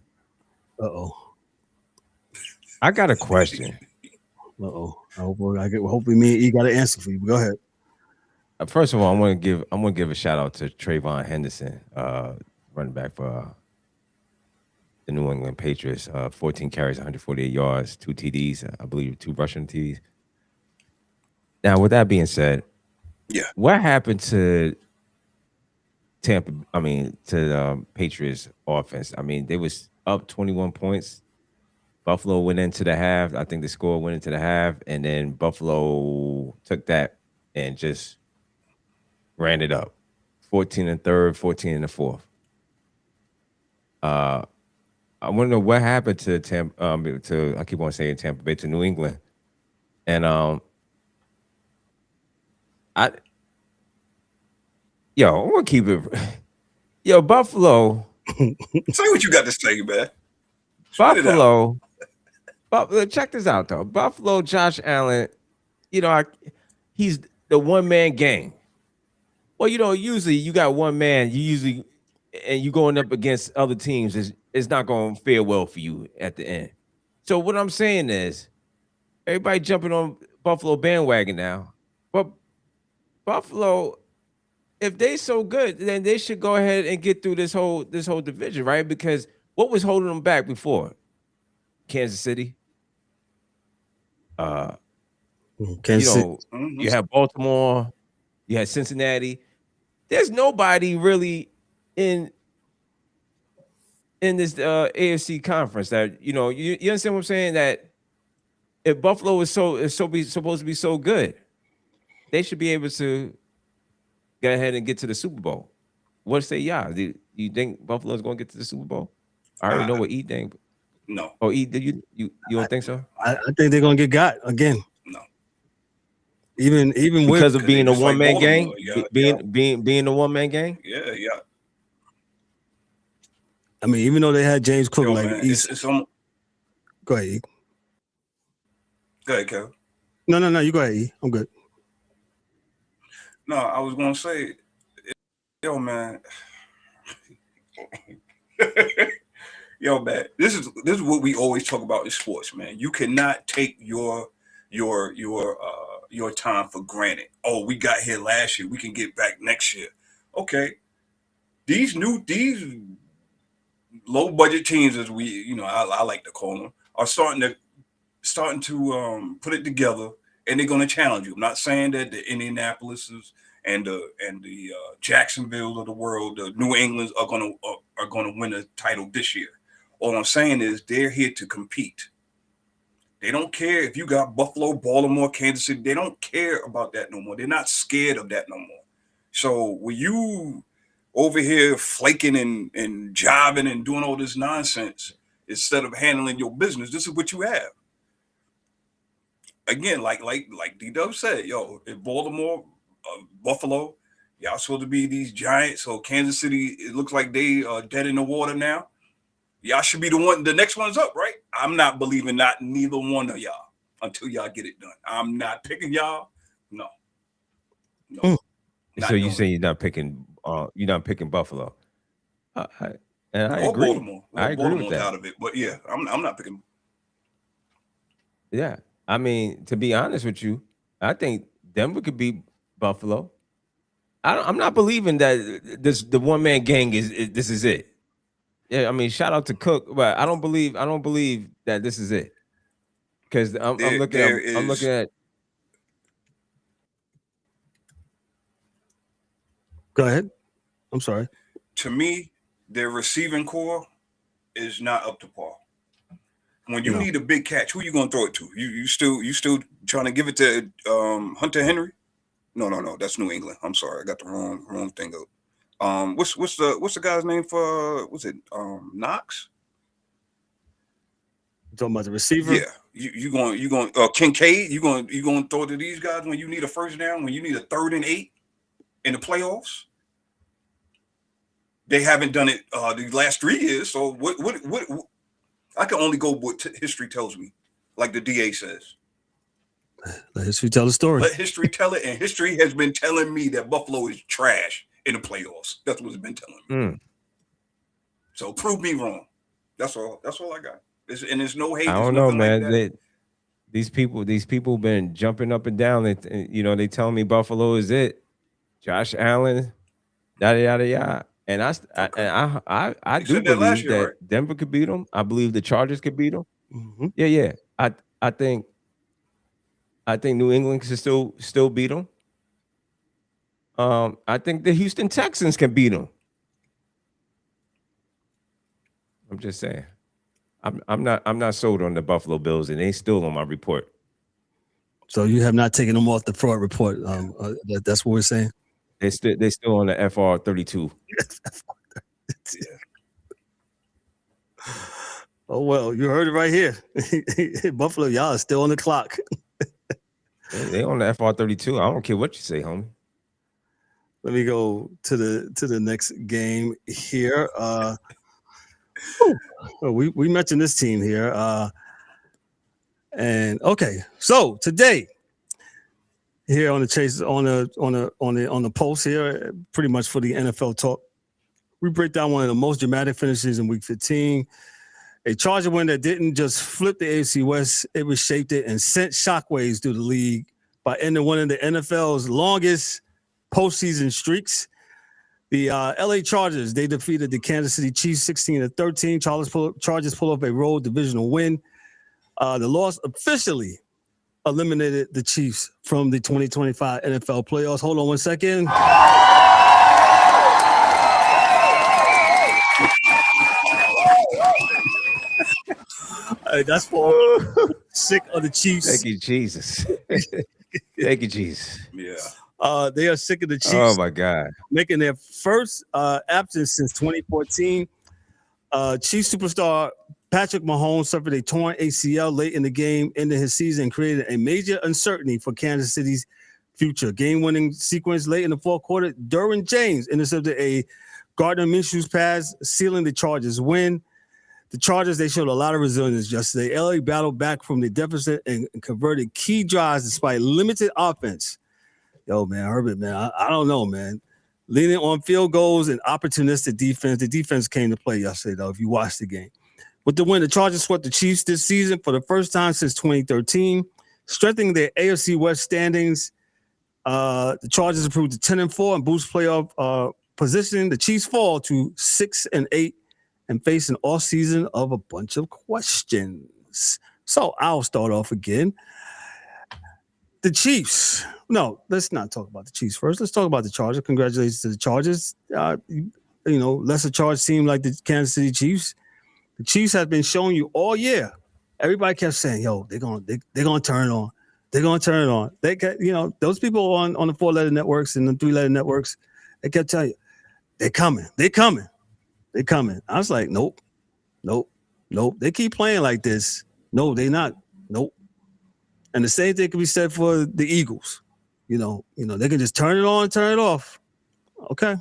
I got a question. Hopefully me and E got an answer for you. Go ahead. First of all, I'm gonna give a shout out to Trayvon Henderson, running back for the New England Patriots. 14 carries, 148 yards, 2 TDs, I believe 2 rushing TDs. Now, with that being said, what happened to the Patriots offense? I mean, they was up 21 points. Buffalo went into the half. I think the score went into the half, and then Buffalo took that and just ran it up. 14 in the third, 14 in the fourth. I want to know what happened to I keep on saying Tampa Bay, to New England. And I'm gonna keep it. Yo, Buffalo. Say what you got to say, man. Buffalo. Check this out, though. Buffalo, Josh Allen, he's the one-man gang. Well, usually you got one man, and you going up against other teams, it's not going to fare well for you at the end. So what I'm saying is, everybody jumping on Buffalo bandwagon now. But Buffalo, if they so good, then they should go ahead and get through this whole division, right? Because what was holding them back before? Kansas City. You have Baltimore, you had Cincinnati. There's nobody really in this AFC conference that you understand what I'm saying, that if Buffalo is supposed to be so good, they should be able to go ahead and get to the Super Bowl. What say y'all? Do you think Buffalo's going to get to the Super Bowl? I already know what E think. No. Oh, E, you don't think so? I think they're gonna get got again. No. Even because of being a one-man gang, being a one-man gang. Yeah. I mean, even though they had James Cook, man, go ahead, E. Go ahead, Kev. No, you go ahead, E. I'm good. No, I was gonna say, yo, man. Yo, man, this is what we always talk about in sports, man. You cannot take your time for granted. Oh, we got here last year, we can get back next year. Okay, these low budget teams, as I like to call them, are starting to put it together, and they're going to challenge you. I'm not saying that the Indianapolises and the Jacksonville of the world, the New Englands are going to win a title this year. All I'm saying is they're here to compete. They don't care if you got Buffalo, Baltimore, Kansas City. They don't care about that no more. They're not scared of that no more. So when you over here flaking and jiving and doing all this nonsense instead of handling your business, this is what you have. Again, like D-Dub said, in Baltimore, Buffalo, y'all supposed to be these giants. So Kansas City, it looks like they are dead in the water now. Y'all should be the next one's up, right? I'm not believing neither one of y'all until y'all get it done. I'm not picking y'all. No. So you say you're not picking Buffalo. And I agree. Baltimore. I agree with that. Out of it, but yeah, I'm not picking. Yeah, I mean, to be honest with you, I think Denver could beat Buffalo. I'm not believing that the one man gang is it. Yeah, I mean, shout out to Cook, but I don't believe that this is it. Because I'm looking at. Go ahead. I'm sorry. To me, their receiving core is not up to par. When you need a big catch, who you gonna throw it to? You still trying to give it to Hunter Henry? No, that's New England. I'm sorry, I got the wrong thing up. What's the guy's name for? Was it Knox? You talking about the receiver? Yeah, you going Kincaid? You going to throw to these guys when you need a first down? When you need a 3rd and 8 in the playoffs? They haven't done it the last 3 years. So what? I can only go what history tells me, like the DA says. Let history tell the story. Let history tell it, and history has been telling me that Buffalo is trash in the playoffs. That's what it's been telling me. So prove me wrong. That's all I got. And there's no hate. I don't know, man. Like these people been jumping up and down. They tell me Buffalo is it. Josh Allen, yada yada yada. And I do believe that right? Denver could beat them. I believe the Chargers could beat them. Mm-hmm. Yeah. I think New England can still beat them. I think the Houston Texans can beat them. I'm just saying. I'm not sold on the Buffalo Bills, and they still on my report. So you have not taken them off the fraud report. That's what we're saying. They still on the FR 32. Oh well, you heard it right here. Buffalo, y'all are still on the clock. They on the FR 32. I don't care what you say, homie. Let me go to the next game here. We mentioned this team here. And okay, so today here on the chase on the post here, pretty much for the NFL talk, we break down one of the most dramatic finishes in Week 15. A Charger win that didn't just flip the AFC West, it reshaped it and sent shockwaves through the league by ending one of the NFL's longest postseason streaks. The LA Chargers, they defeated the Kansas City Chiefs 16-13. Chargers pull off a road divisional win. The loss officially eliminated the Chiefs from the 2025 NFL playoffs. Hold on one second. That's for sick of the Chiefs. Thank you, Jesus. Thank you, Jesus. Yeah. They are sick of the Chiefs. Oh my God. Making their first absence since 2014. Chiefs superstar Patrick Mahomes suffered a torn ACL late in the game, ending his season and created a major uncertainty for Kansas City's future. Game-winning sequence late in the fourth quarter. Derwin James intercepted a Gardner Minshew's pass, sealing the Chargers' win. The Chargers, they showed a lot of resilience yesterday. LA battled back from the deficit and converted key drives despite limited offense. Yo, man, Herbert, man, I don't know, man. Leaning on field goals and opportunistic defense. The defense came to play yesterday, though, if you watched the game. With the win, the Chargers swept the Chiefs this season for the first time since 2013, strengthening their AFC West standings. The Chargers improved to 10-4 and boost playoff positioning. The Chiefs fall to 6-8 and face an off season of a bunch of questions. So I'll start off again. The Chiefs. No, let's not talk about the Chiefs first. Let's talk about the Chargers. Congratulations to the Chargers. Lesser charged team like the Kansas City Chiefs. The Chiefs have been showing you all year. Everybody kept saying, "Yo, they're gonna turn it on. They're gonna turn it on." They kept, those people on the 4-letter networks and the 3-letter networks, they kept telling you, "They're coming. They're coming. They're coming." I was like, "Nope. They keep playing like this. No, they're not. Nope." And the same thing can be said for the Eagles. They can just turn it on, turn it off. Okay,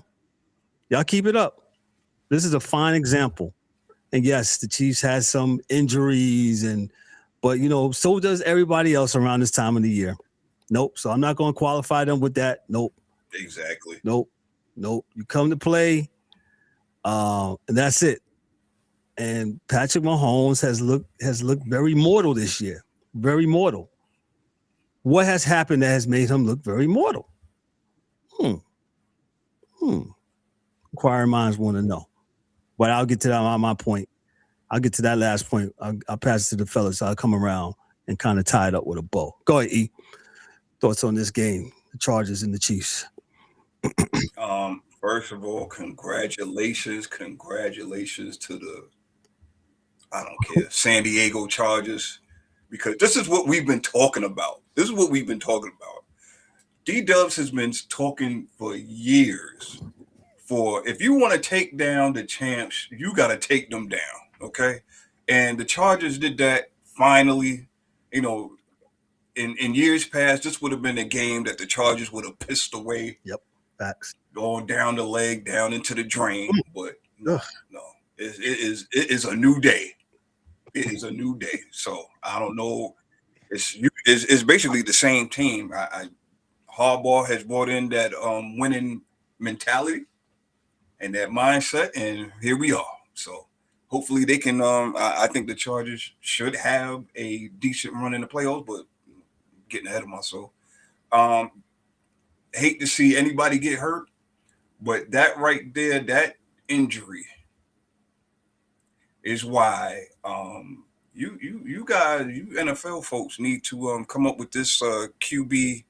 y'all keep it up. This is a fine example. And yes, the Chiefs had some injuries, but so does everybody else around this time of the year. Nope. So I'm not going to qualify them with that. Nope. Exactly. Nope. You come to play, and that's it. And Patrick Mahomes has looked very mortal this year. Very mortal. What has happened that has made him look very mortal? Inquiring minds want to know. But I'll get to that on my point. I'll get to that last point. I'll pass it to the fellas. I'll come around and kind of tie it up with a bow. Go ahead, E. Thoughts on this game, the Chargers and the Chiefs? First of all, congratulations to the, I don't care, San Diego Chargers, because this is what we've been talking about. D-Dubs has been talking for years. If you want to take down the champs, you got to take them down, okay? And the Chargers did that finally. You know, in years past, this would have been a game that the Chargers would have pissed away. Yep, facts. Going down the leg, down into the drain. But no, it is a new day. It is a new day. So I don't know. It's basically the same team. Harbaugh has brought in that winning mentality and that mindset, and here we are. So hopefully they can. I think the Chargers should have a decent run in the playoffs, but getting ahead of myself. Hate to see anybody get hurt, but that right there, that injury is why you guys, you NFL folks, need to come up with this QB.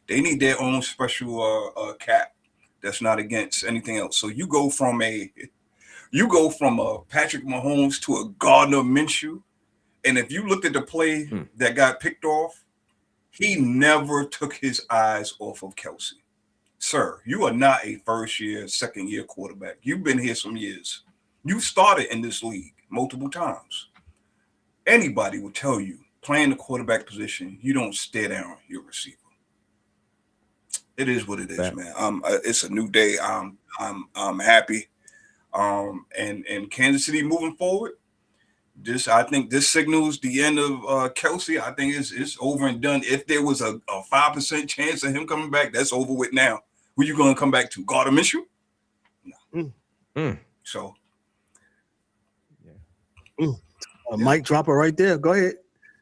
They need their own special cap that's not against anything else. So you go from a Patrick Mahomes to a Gardner Minshew, and if you looked at the play that got picked off, he never took his eyes off of Kelsey. Sir, you are not a first-year, second-year quarterback. You've been here some years. You started in this league multiple times. Anybody will tell you, playing the quarterback position, you don't stare down your receiver. It is what it is, man. It's a new day. I'm happy. And Kansas City moving forward. I think this signals the end of Kelsey. I think it's over and done. If there was a 5% chance of him coming back, that's over with now. Who you going to come back to? Gardner Minshew? No. So, yeah. Mic dropper right there. Go ahead,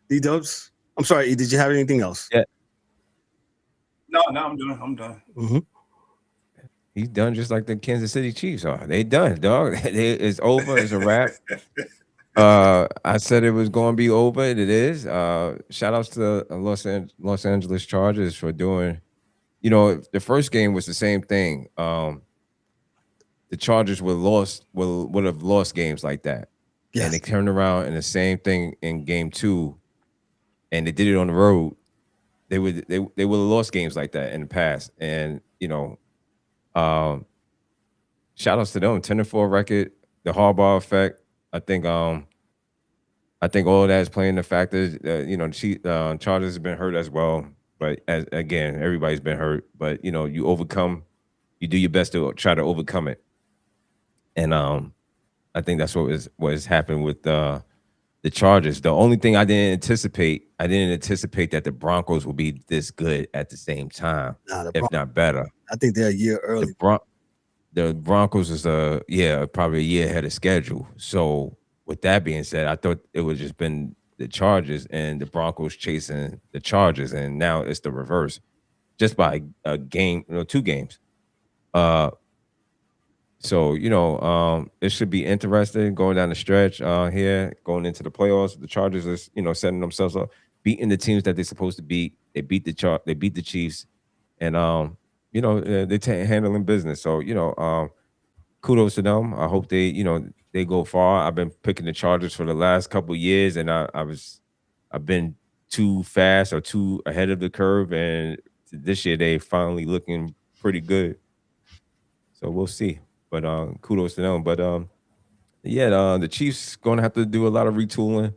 D-Dubs. I'm sorry, did you have anything else? Yeah. No, I'm done. Mm-hmm. He's done just like the Kansas City Chiefs are. They done, dog. It's over. It's a wrap. I said it was going to be over. It is. Shout outs to the Los Angeles Chargers for doing, the first game was the same thing. The Chargers would have lost games like that. Yes. And they turned around and the same thing in game 2, and they did it on the road. They would have lost games like that in the past. And, shout outs to them. 10-4 record, the Harbaugh effect. I think all of that is playing the factors. The Chargers have been hurt as well, but again, everybody's been hurt. But you do your best to try to overcome it. And I think that's what has happened with the Chargers. The only thing I didn't anticipate that the Broncos will be this good at the same time, if not better. I think they're a year early. The Broncos is probably a year ahead of schedule. So with that being said, I thought it would just been the Chargers and the Broncos chasing the Chargers, and now it's the reverse, just by a game, 2 games. So it should be interesting going down the stretch here, going into the playoffs. The Chargers is setting themselves up, beating the teams that they're supposed to beat. They beat the Chiefs, and they're handling business. So, kudos to them. I hope they go far. I've been picking the Chargers for the last couple of years, and I've been too fast or too ahead of the curve. And this year they finally looking pretty good. So we'll see. But kudos to them. But the Chiefs going to have to do a lot of retooling.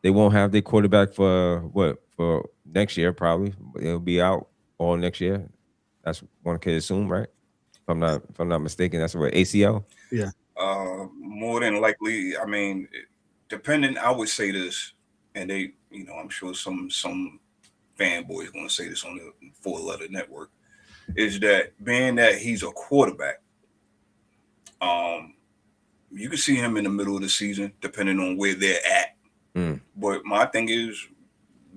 They won't have their quarterback for next year probably. They'll be out all next year. That's one could assume, right? If I'm not mistaken, that's what, ACL? Yeah. More than likely. I mean, depending, I would say this, and they, I'm sure some fanboys going to say this on the 4-letter network, is that being that he's a quarterback, you can see him in the middle of the season, depending on where they're at. But my thing is,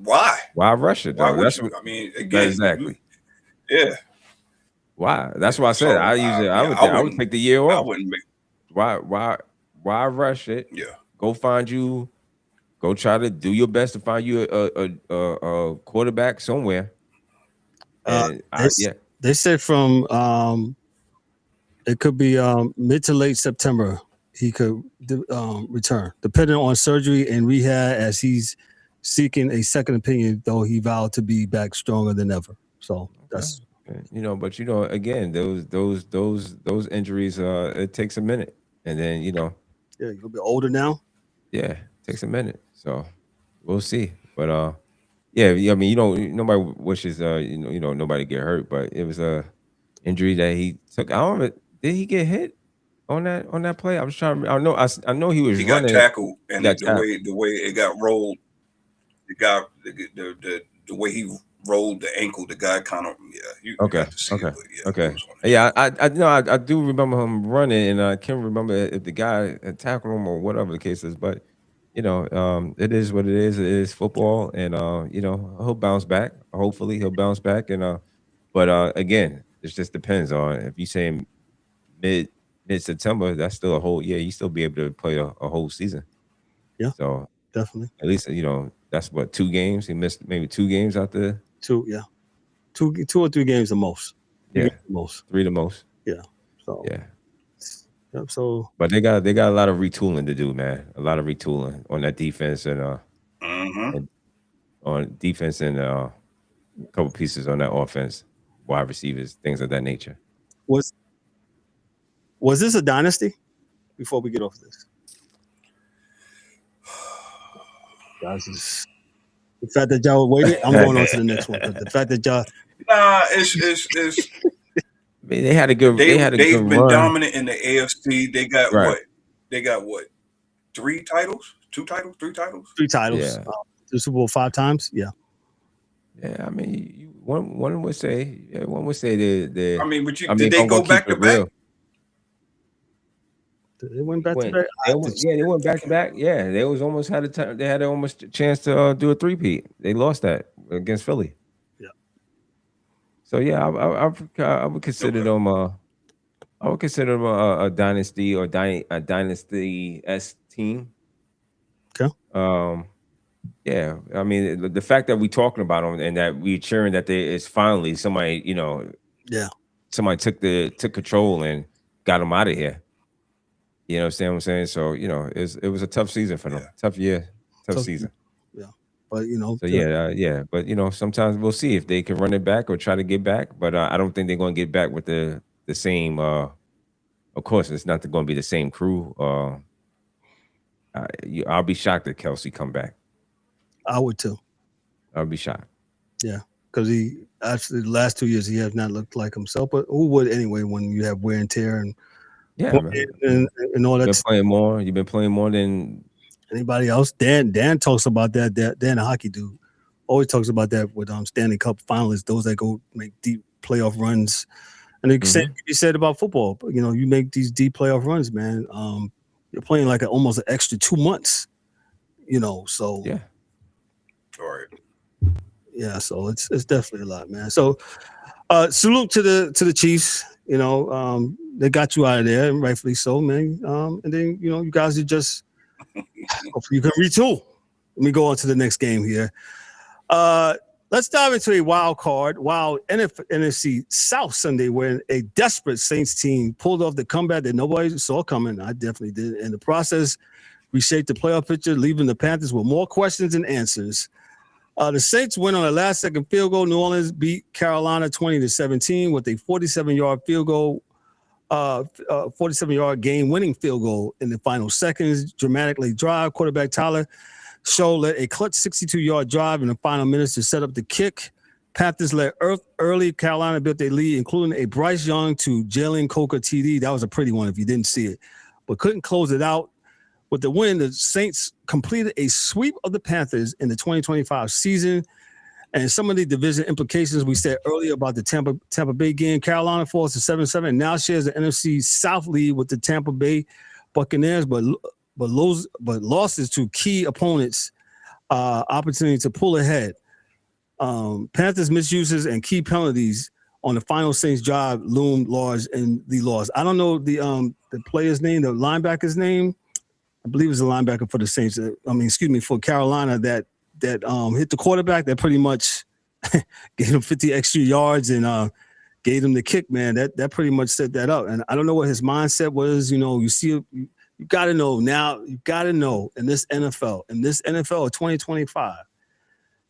why? Why rush it, though? Again, exactly. Yeah. Why? That's why I said I would take the year off. I wouldn't make. Why Why rush it? Yeah. Go try to do your best to find you a quarterback somewhere. And they said from it could be mid to late September he could return, depending on surgery and rehab, as he's seeking a second opinion, though he vowed to be back stronger than ever. So that's but again, those injuries, it takes a minute, and then yeah, you'll be older now. Yeah, it takes a minute, so we'll see. But yeah, I mean, nobody wishes nobody get hurt, but it was a injury that he took. I don't know, did he get hit on that play? I was trying. I know he was. He running. got tackled, and the way it got rolled, the way he rolled the ankle, the guy kind of Okay. I do remember him running, and I can't remember if the guy had tackled him or whatever the case is, but it is what it is. It is football, and he'll bounce back. Hopefully he'll bounce back, and but again, it just depends on if you say mid-September, that's still a whole year. You still be able to play a whole season. Yeah, so definitely. At least that's what, 2 games. He missed maybe 2 games out there. 2, yeah. 2 or 3 games the most. Yeah, the most. 3 the most. Yeah. So yeah. Yep, so, but they got a lot of retooling to do, man. A lot of retooling on that defense and on defense and a couple pieces on that offense, wide receivers, things of that nature. Was this a dynasty? Before we get off this, guys, the fact that y'all waited, I'm going on to the next one. But the fact that y'all, it's. I mean, they had a good. They've been run. dominant in the AFC. They got what? They got what? 3 titles? 2 titles? 3 titles? 3 titles. Yeah. The Super Bowl 5 times. Yeah. Yeah, I mean, one would say, they. I mean, did they go back to back? They went back to back. They went back to back. Yeah, they was almost had a time. They had almost a chance to do a 3-peat. They lost that against Philly. So yeah, I would consider them. I would consider them a dynasty or a dynasty-esque team. Okay. Yeah, I mean the fact that we talking about them and that we cheering that it's finally somebody, somebody took control and got them out of here. You know what I'm saying? So it was a tough season for them. Yeah. Tough year, tough season. Yeah. But So but sometimes we'll see if they can run it back or try to get back. But I don't think they're going to get back with the same. Of course, it's not going to be the same crew. I'll be shocked if Kelsey come back. I would too. I'll be shocked. Yeah, because he actually the last 2 years he has not looked like himself. But who would anyway when you have wear and tear and and all that? You've been playing more than anybody else. Dan talks about that. Dan, the hockey dude, always talks about that with Stanley Cup finalists, those that go make deep playoff runs. And the same you said about football. You make these deep playoff runs, man. You're playing like almost an extra 2 months. So yeah. All right. Yeah, so it's definitely a lot, man. So salute to the Chiefs. They got you out of there, and rightfully so, man. And then you guys are just hopefully you can retool. Let me go on to the next game here. Let's dive into a wild NFC South Sunday where a desperate Saints team pulled off the comeback that nobody saw coming. I definitely did. In the process, reshaped the playoff picture, leaving the Panthers with more questions than answers. The Saints win on a last-second field goal. New Orleans beat Carolina 20-17 with a 47-yard field goal, 47-yard game-winning field goal in the final seconds. Dramatically drive. Quarterback Tyler Show led a clutch 62-yard drive in the final minutes to set up the kick. Panthers led early. Carolina built a lead, including a Bryce Young to Jalen Coker TD. That was a pretty one if you didn't see it, but couldn't close it out. With the win, the Saints completed a sweep of the Panthers in the 2025 season. And some of the division implications we said earlier about the Tampa Bay game. Carolina falls to 7-7 and now shares the NFC South lead with the Tampa Bay Buccaneers, but losses to key opponents, opportunity to pull ahead. Panthers misuses and key penalties on the final Saints drive loomed large in the loss. I don't know the player's name, the linebacker's name. I believe it was a linebacker for the Saints. For Carolina that hit the quarterback that pretty much gave him 50 extra yards and gave him the kick, man. That pretty much set that up. And I don't know what his mindset was. You see, you got to know now. You got to know in this NFL of 2025.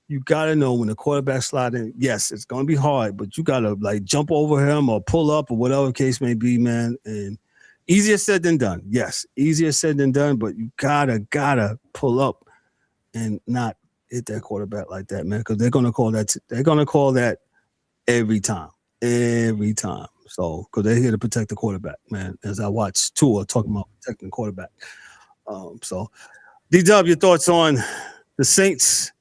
You got to know when the quarterback slide in. Yes, it's going to be hard, but you got to like jump over him or pull up or whatever the case may be, man. And easier said than done. Yes, easier said than done, but you gotta pull up and not hit that quarterback like that, man, because they're going to call that. They're going to call that every time. So, because they're here to protect the quarterback, man. As I watch Tua talking about protecting the quarterback. So, D-Dub, your thoughts on the Saints?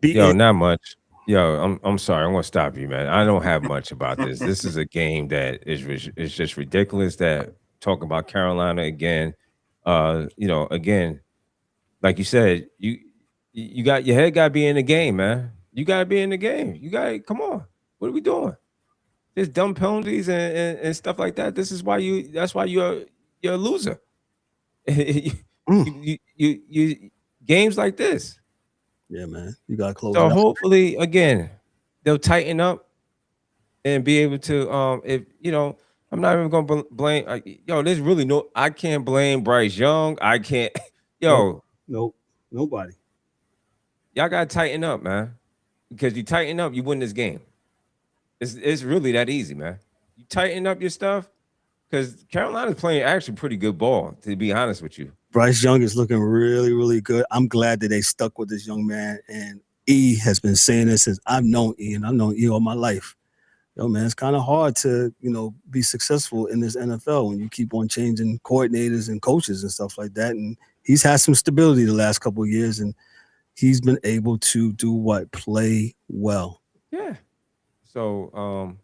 Yo, not much. Yo, I'm sorry. I'm gonna stop you, man. I don't have much about this. This is a game that is just ridiculous. That talking about Carolina again. Again, like you said, you got your head got to be in the game, man. You got to be in the game. You got to come on. What are we doing? There's dumb penalties and stuff like that. That's why you're a loser. you games like this. Yeah, man. You got to close. So hopefully, again, they'll tighten up and be able to. I'm not even gonna blame. There's really I can't blame Bryce Young. I can't. Nope. Nobody. Y'all gotta tighten up, man. Because you tighten up, you win this game. It's really that easy, man. You tighten up your stuff because Carolina's playing actually pretty good ball, to be honest with you. Bryce Young is looking really, really good. I'm glad that they stuck with this young man. And E has been saying this since I've known E, and I've known E all my life. Yo, man, it's kind of hard to, be successful in this NFL when you keep on changing coordinators and coaches and stuff like that. And he's had some stability the last couple of years, and he's been able to do what? Play well. Yeah. So,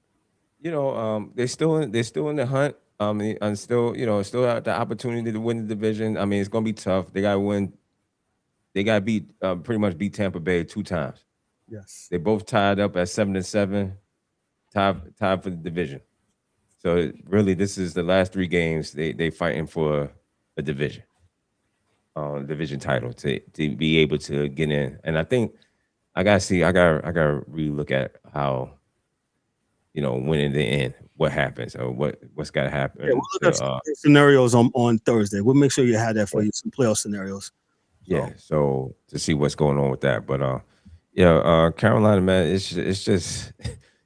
they're still in the hunt. And still have the opportunity to win the division. I mean, it's gonna be tough. They gotta win. They gotta pretty much beat Tampa Bay 2 times. Yes. They both tied up at 7-7, tied for the division. So really, this is the last 3 games they fighting for a division title to be able to get in. And I think I gotta relook at how winning the end. What happens or what's got to happen? Yeah, we'll look at some scenarios on Thursday. We'll make sure you have that for you, some playoff scenarios. Yeah, so to see what's going on with that. But Carolina, man, it's just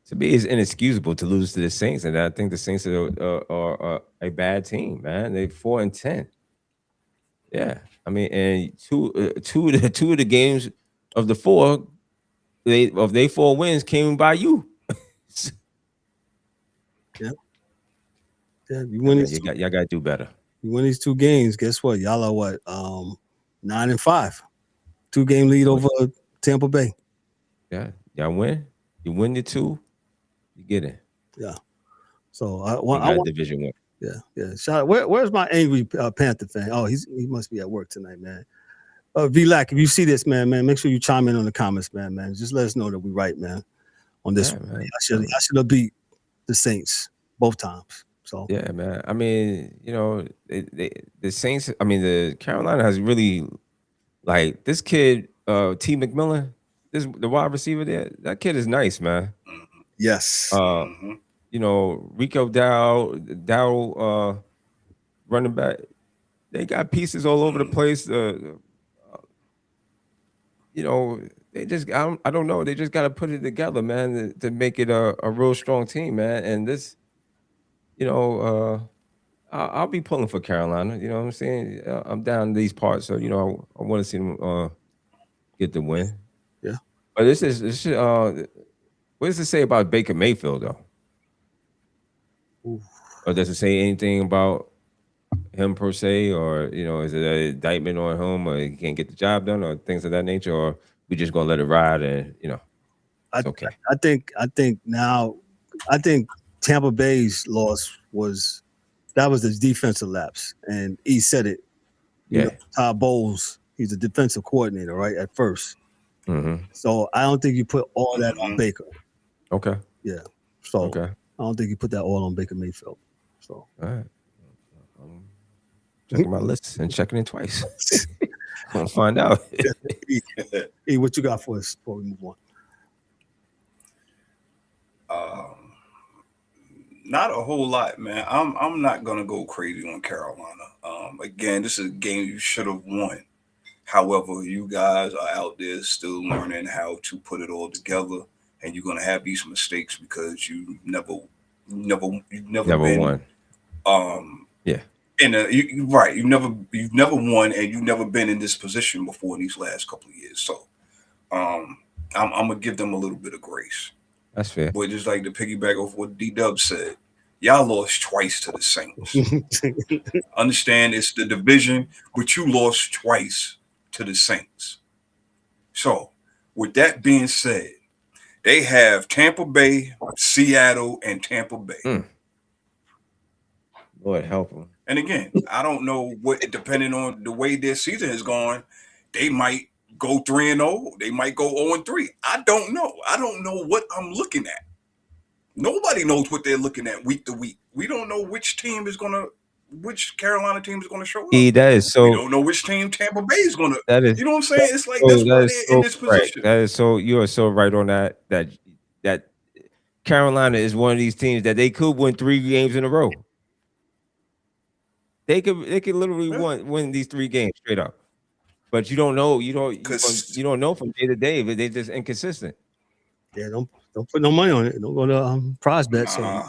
to me, it's inexcusable to lose to the Saints, and I think the Saints are a bad team, man. They're 4-10. Yeah, I mean, and two of the games of the 4, they 4 wins came by you. Yeah, you win y'all got to do better. You win these 2 games. Guess what? Y'all are what? 9-5, 2-game lead over Tampa Bay. Yeah, y'all win. You win the 2, you get it. Yeah. So I want division win. Yeah. Shout out. Where's my angry Panther fan? Oh, he must be at work tonight, man. V-Lac, if you see this, man, make sure you chime in on the comments, man. Just let us know that we right, man. On this, man. I should have beat the Saints both times. So yeah, man. I mean, the Saints. I mean, the Carolina has really like this kid, T. McMillan. The wide receiver there. That kid is nice, man. Yes. Rico Dow, running back. They got pieces all over the place. They just I don't know. They just got to put it together, man, to make it a real strong team, man. And this. I'll be pulling for Carolina. You know what I'm saying? I'm down in these parts, so I want to see them get the win. Yeah. But this what does it say about Baker Mayfield though? Oof. Or does it say anything about him per se, or is it an indictment on him, or he can't get the job done, or things of that nature, or we just gonna let it ride and it's okay? I think Tampa Bay's loss was the defensive lapse, and he said it. Todd Bowles, he's a defensive coordinator, right, at first. Mm-hmm. So I don't think you put all that on Baker. Okay. Yeah. So I don't think you put that all on Baker Mayfield. So all right. Checking my list and checking it twice. Gonna find out. Hey, what you got for us before we move on? Not a whole lot, man. I'm not gonna go crazy on Carolina. Again, this is a game you should have won. However, you guys are out there still learning how to put it all together, and you're gonna have these mistakes because you've never been won. Yeah. Right. You've never won, and you've never been in this position before in these last couple of years. So, I'm gonna give them a little bit of grace. That's fair. But just like to piggyback off what D-Dub said, y'all lost twice to the Saints. Understand it's the division, but you lost twice to the Saints. So, with that being said, they have Tampa Bay, Seattle, and Tampa Bay. Lord help them. And again, I don't know what, depending on the way their season is going, they might go 3-0. They might go 0-3. I don't know. I don't know what I'm looking at. Nobody knows what they're looking at week to week. We don't know which Carolina team is gonna show up. That is so. We don't know which team Tampa Bay is gonna. That is. You know what I'm saying? It's like that's why they're in this position. That is so. You are so right on that. That Carolina is one of these teams that they could win 3 games in a row. They could literally win these 3 games straight up. But you don't know. You don't know from day to day. But they're just inconsistent. Yeah, don't put no money on it. Don't go to prize bets. Nah.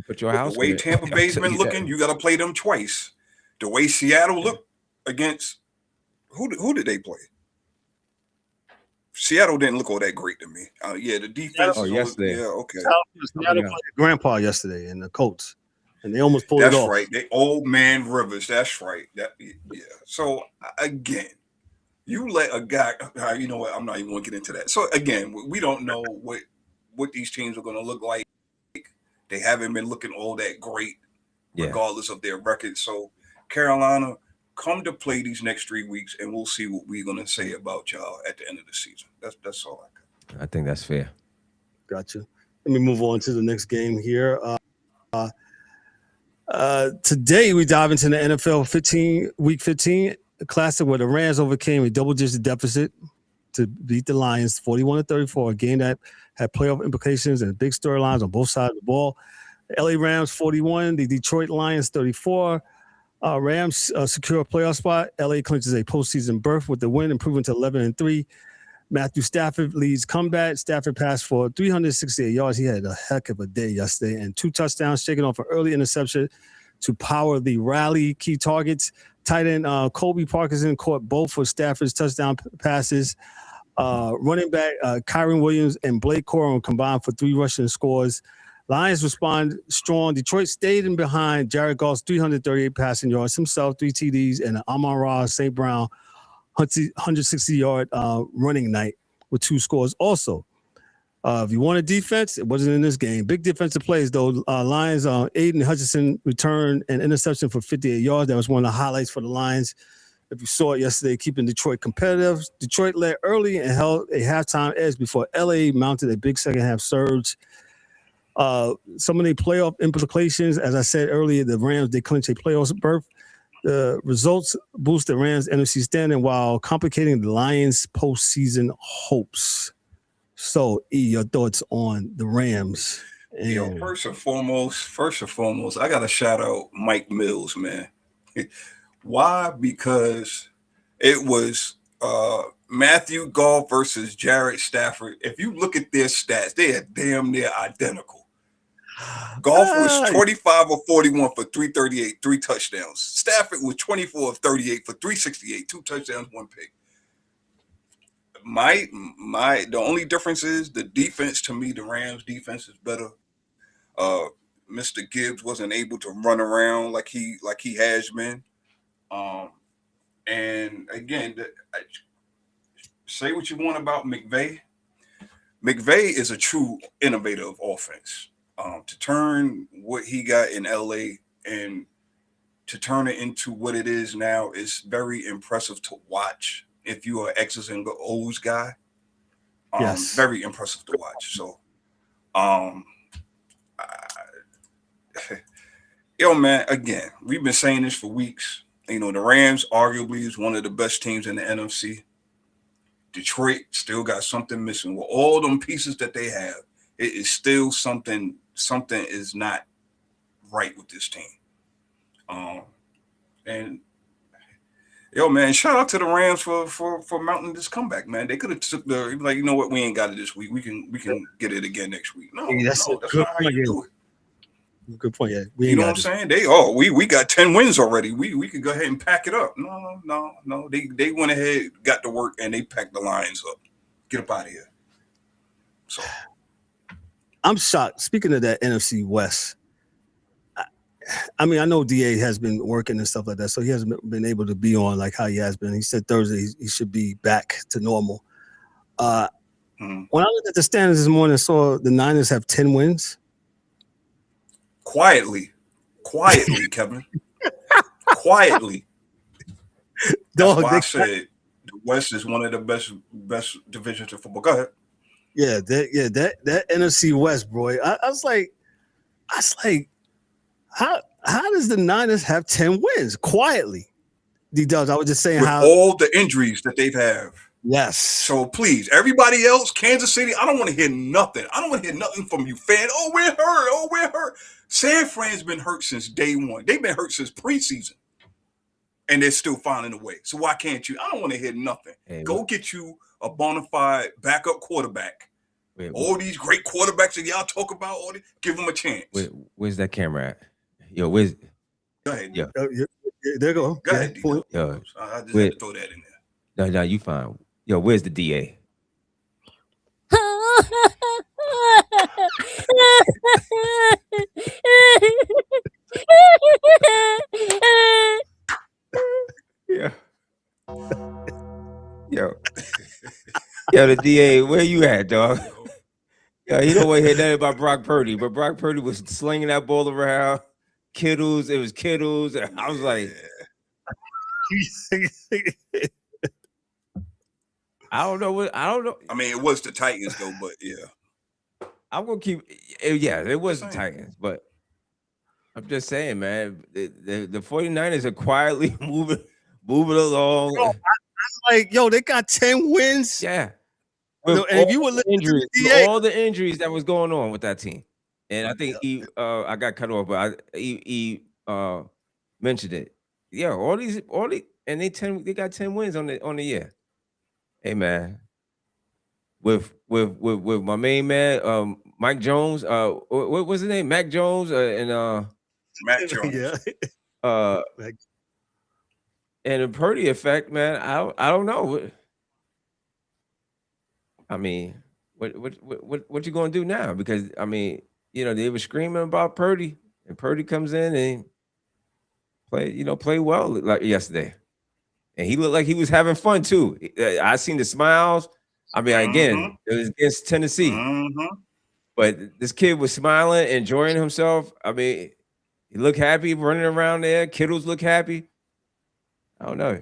Put your house. The way Tampa Bay's been looking, you got to play them twice. The way Seattle looked against who did they play? Seattle didn't look all that great to me. Yeah, the defense. Yesterday. Yeah, okay. Seattle played Grandpa yesterday and the Colts, and they almost pulled it off. That's right. They old man Rivers. That's right. Yeah. So again, you let a guy. You know what? I'm not even going to get into that. So again, we don't know what these teams are going to look like. They haven't been looking all that great, regardless of their record. So Carolina, come to play these next 3 weeks, and we'll see what we're going to say about y'all at the end of the season. That's all I got. I think that's fair. Gotcha. Let me move on to the next game here. Today we dive into the NFL Week 15 Classic, where the Rams overcame a double-digit deficit to beat the Lions 41-34, a game that had playoff implications and big storylines on both sides of the ball. The LA Rams 41, the Detroit Lions 34. Rams secure a playoff spot. LA clinches a postseason berth with the win, improving to 11-3. Matthew Stafford leads comeback. Stafford passed for 368 yards. He had a heck of a day yesterday, and 2 touchdowns, shaking off an early interception to power the rally. Key targets: tight end Colby Parkinson caught both for Stafford's touchdown passes. Running back Kyron Williams and Blake Corum combined for 3 rushing scores. Lions respond strong. Detroit stayed in behind. Jared Goff's 338 passing yards, himself 3 TDs, and Amon-Ra St. Brown 160-yard running night with 2 scores also. If you want a defense, it wasn't in this game. Big defensive plays, though. Lions, Aiden Hutchinson returned an interception for 58 yards. That was one of the highlights for the Lions. If you saw it yesterday, keeping Detroit competitive. Detroit led early and held a halftime edge before LA mounted a big second-half surge. Some of the playoff implications, as I said earlier, the Rams, they clinch a playoff berth. The results boost the Rams' NFC standing while complicating the Lions' postseason hopes. So, E, your thoughts on the Rams? First and foremost, I got to shout out Mike Mills, man. Why? Because it was Matthew Goff versus Jared Stafford. If you look at their stats, they are damn near identical. Goff was 25 of 41 for 338, 3 touchdowns. Stafford was 24 of 38 for 368, 2 touchdowns, 1 pick. The only difference is the defense. To me, the Rams defense is better. Mr. Gibbs wasn't able to run around like he has been. And again, say what you want about McVay. McVay is a true innovator of offense. To turn what he got in LA and to turn it into what it is now is very impressive to watch. If you are X's and O's guy, yes, very impressive to watch. So, Yo, man, again, we've been saying this for weeks. You know, the Rams arguably is one of the best teams in the NFC. Detroit still got something missing. With all them pieces that they have, it is still something is not right with this team. And yo, man, shout out to the Rams for mounting this comeback, man. They could have took you know what, we ain't got it this week. We can get it again next week. No, that's not how you do it. Good point. Yeah, you know what I'm saying? We got 10 wins already. We could go ahead and pack it up. No. They went ahead, got to work, and they packed the Lions up. Get up out of here. So I'm shocked. Speaking of that NFC West, I mean, I know DA has been working and stuff like that, so he hasn't been able to be on like how he has been. He said Thursday he should be back to normal. When I looked at the standings this morning, I saw the Niners have 10 wins. Quietly, Kevin. Quietly. That's why I said the West is one of the best divisions of football. Go ahead. Yeah, that NFC West, bro. I was like, how does the Niners have 10 wins quietly? D-Dubs, I was just saying with how all the injuries that they've had. Yes. So please, everybody else, Kansas City, I don't want to hear nothing. I don't want to hear nothing from you, fan. Oh, we're hurt. San Fran's been hurt since day one. They've been hurt since preseason. And they're still finding a way. So why can't you? I don't want to hear nothing. Hey, go get you a bona fide backup quarterback. All these great quarterbacks that y'all talk about, give them a chance. Where's that camera at? Yo, where's? Go ahead. Yeah. There you go. Go ahead. Yo, I just had to throw that in there. No, you fine. Yo, where's the DA? Yeah. Yo, the DA, where you at, dog? Yeah, he don't want to hear nothing about Brock Purdy, but Brock Purdy was slinging that ball around. Kittles, it was Kittles. I was like, I don't know. I mean, it was the Titans though, but yeah. I'm gonna keep. Yeah, it was the Titans, but I'm just saying, man. The 49ers are quietly moving along. Bro, like, yo, they got 10 wins. Yeah. And if you were all the injuries that was going on with that team, and I think I got cut off, but he mentioned it. Yeah, all these, and they got 10 wins on the year. Hey man, with my main man, Mike Jones. What was his name? Mac Jones and Mac Jones. Yeah. And the Purdy effect, man. I don't know. I mean, what you gonna do now? Because I mean, they were screaming about Purdy, and Purdy comes in and play well like yesterday, and he looked like he was having fun too. I seen the smiles. I mean, again, it was against Tennessee, but this kid was smiling, enjoying himself. I mean, he looked happy running around there. Kittles look happy. I don't know.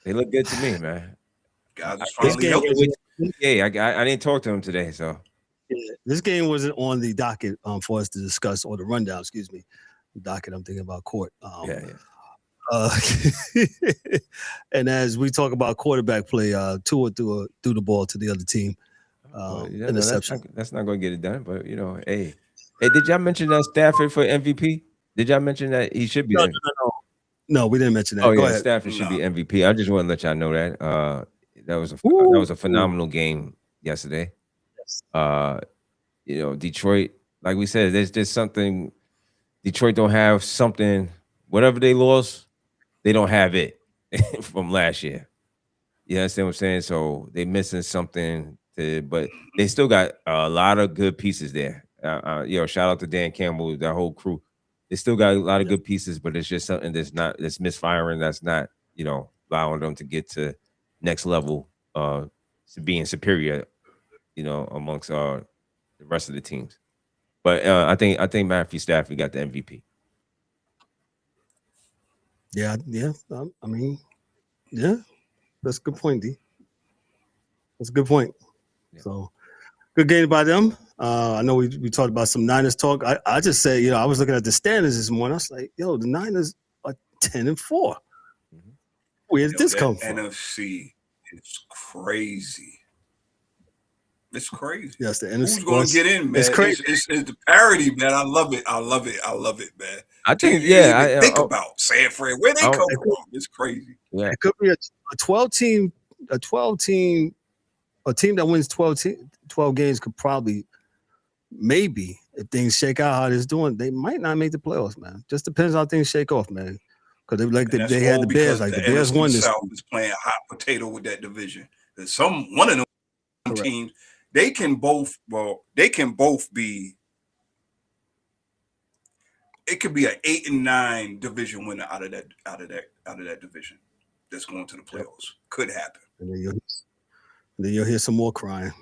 They look good to me, man. I didn't talk to him today, so this game wasn't on the docket for us to discuss, or the rundown. Excuse me, the docket. I'm thinking about court. And as we talk about quarterback play, Tua threw the ball to the other team. Interception. That's not going to get it done. But hey, did y'all mention that Stafford for MVP? Did y'all mention that he should be? No, we didn't mention that. Oh, go ahead. Stafford should be MVP. I just want to let y'all know that. That was a phenomenal game yesterday. Yes. Detroit, like we said, there's just something. Detroit don't have something. Whatever they lost, they don't have it from last year. You understand what I'm saying? So they're missing something. But they still got a lot of good pieces there. Shout out to Dan Campbell, that whole crew. They still got a lot of good pieces, but it's just something that's misfiring. That's not, allowing them to get to next level, to being superior, amongst the rest of the teams. But I think Matthew Stafford got the MVP. Yeah. I mean, yeah, that's a good point, D. That's a good point. Yeah. So, Good game by them. I know we talked about some Niners talk. I just say, I was looking at the standings this morning. I was like, the Niners are 10-4. Where did this come from? NFC is crazy. It's crazy. Yes, the NFC. Who's going to get in, man? It's crazy. It's the parity, man. I love it. I love it, man. I think, think about San Fran. Where they come from? It's crazy. Yeah. It could be a 12-team, a team that wins 12 games could probably, maybe, if things shake out how it's doing, they might not make the playoffs, man. Just depends how things shake off, man. Because they had the Bears, like the Bears won this. South is playing hot potato with that division. There's one of them teams, they can both be. It could be an 8-9 division winner out of that division that's going to the playoffs. Could happen. And then you'll hear some more crying.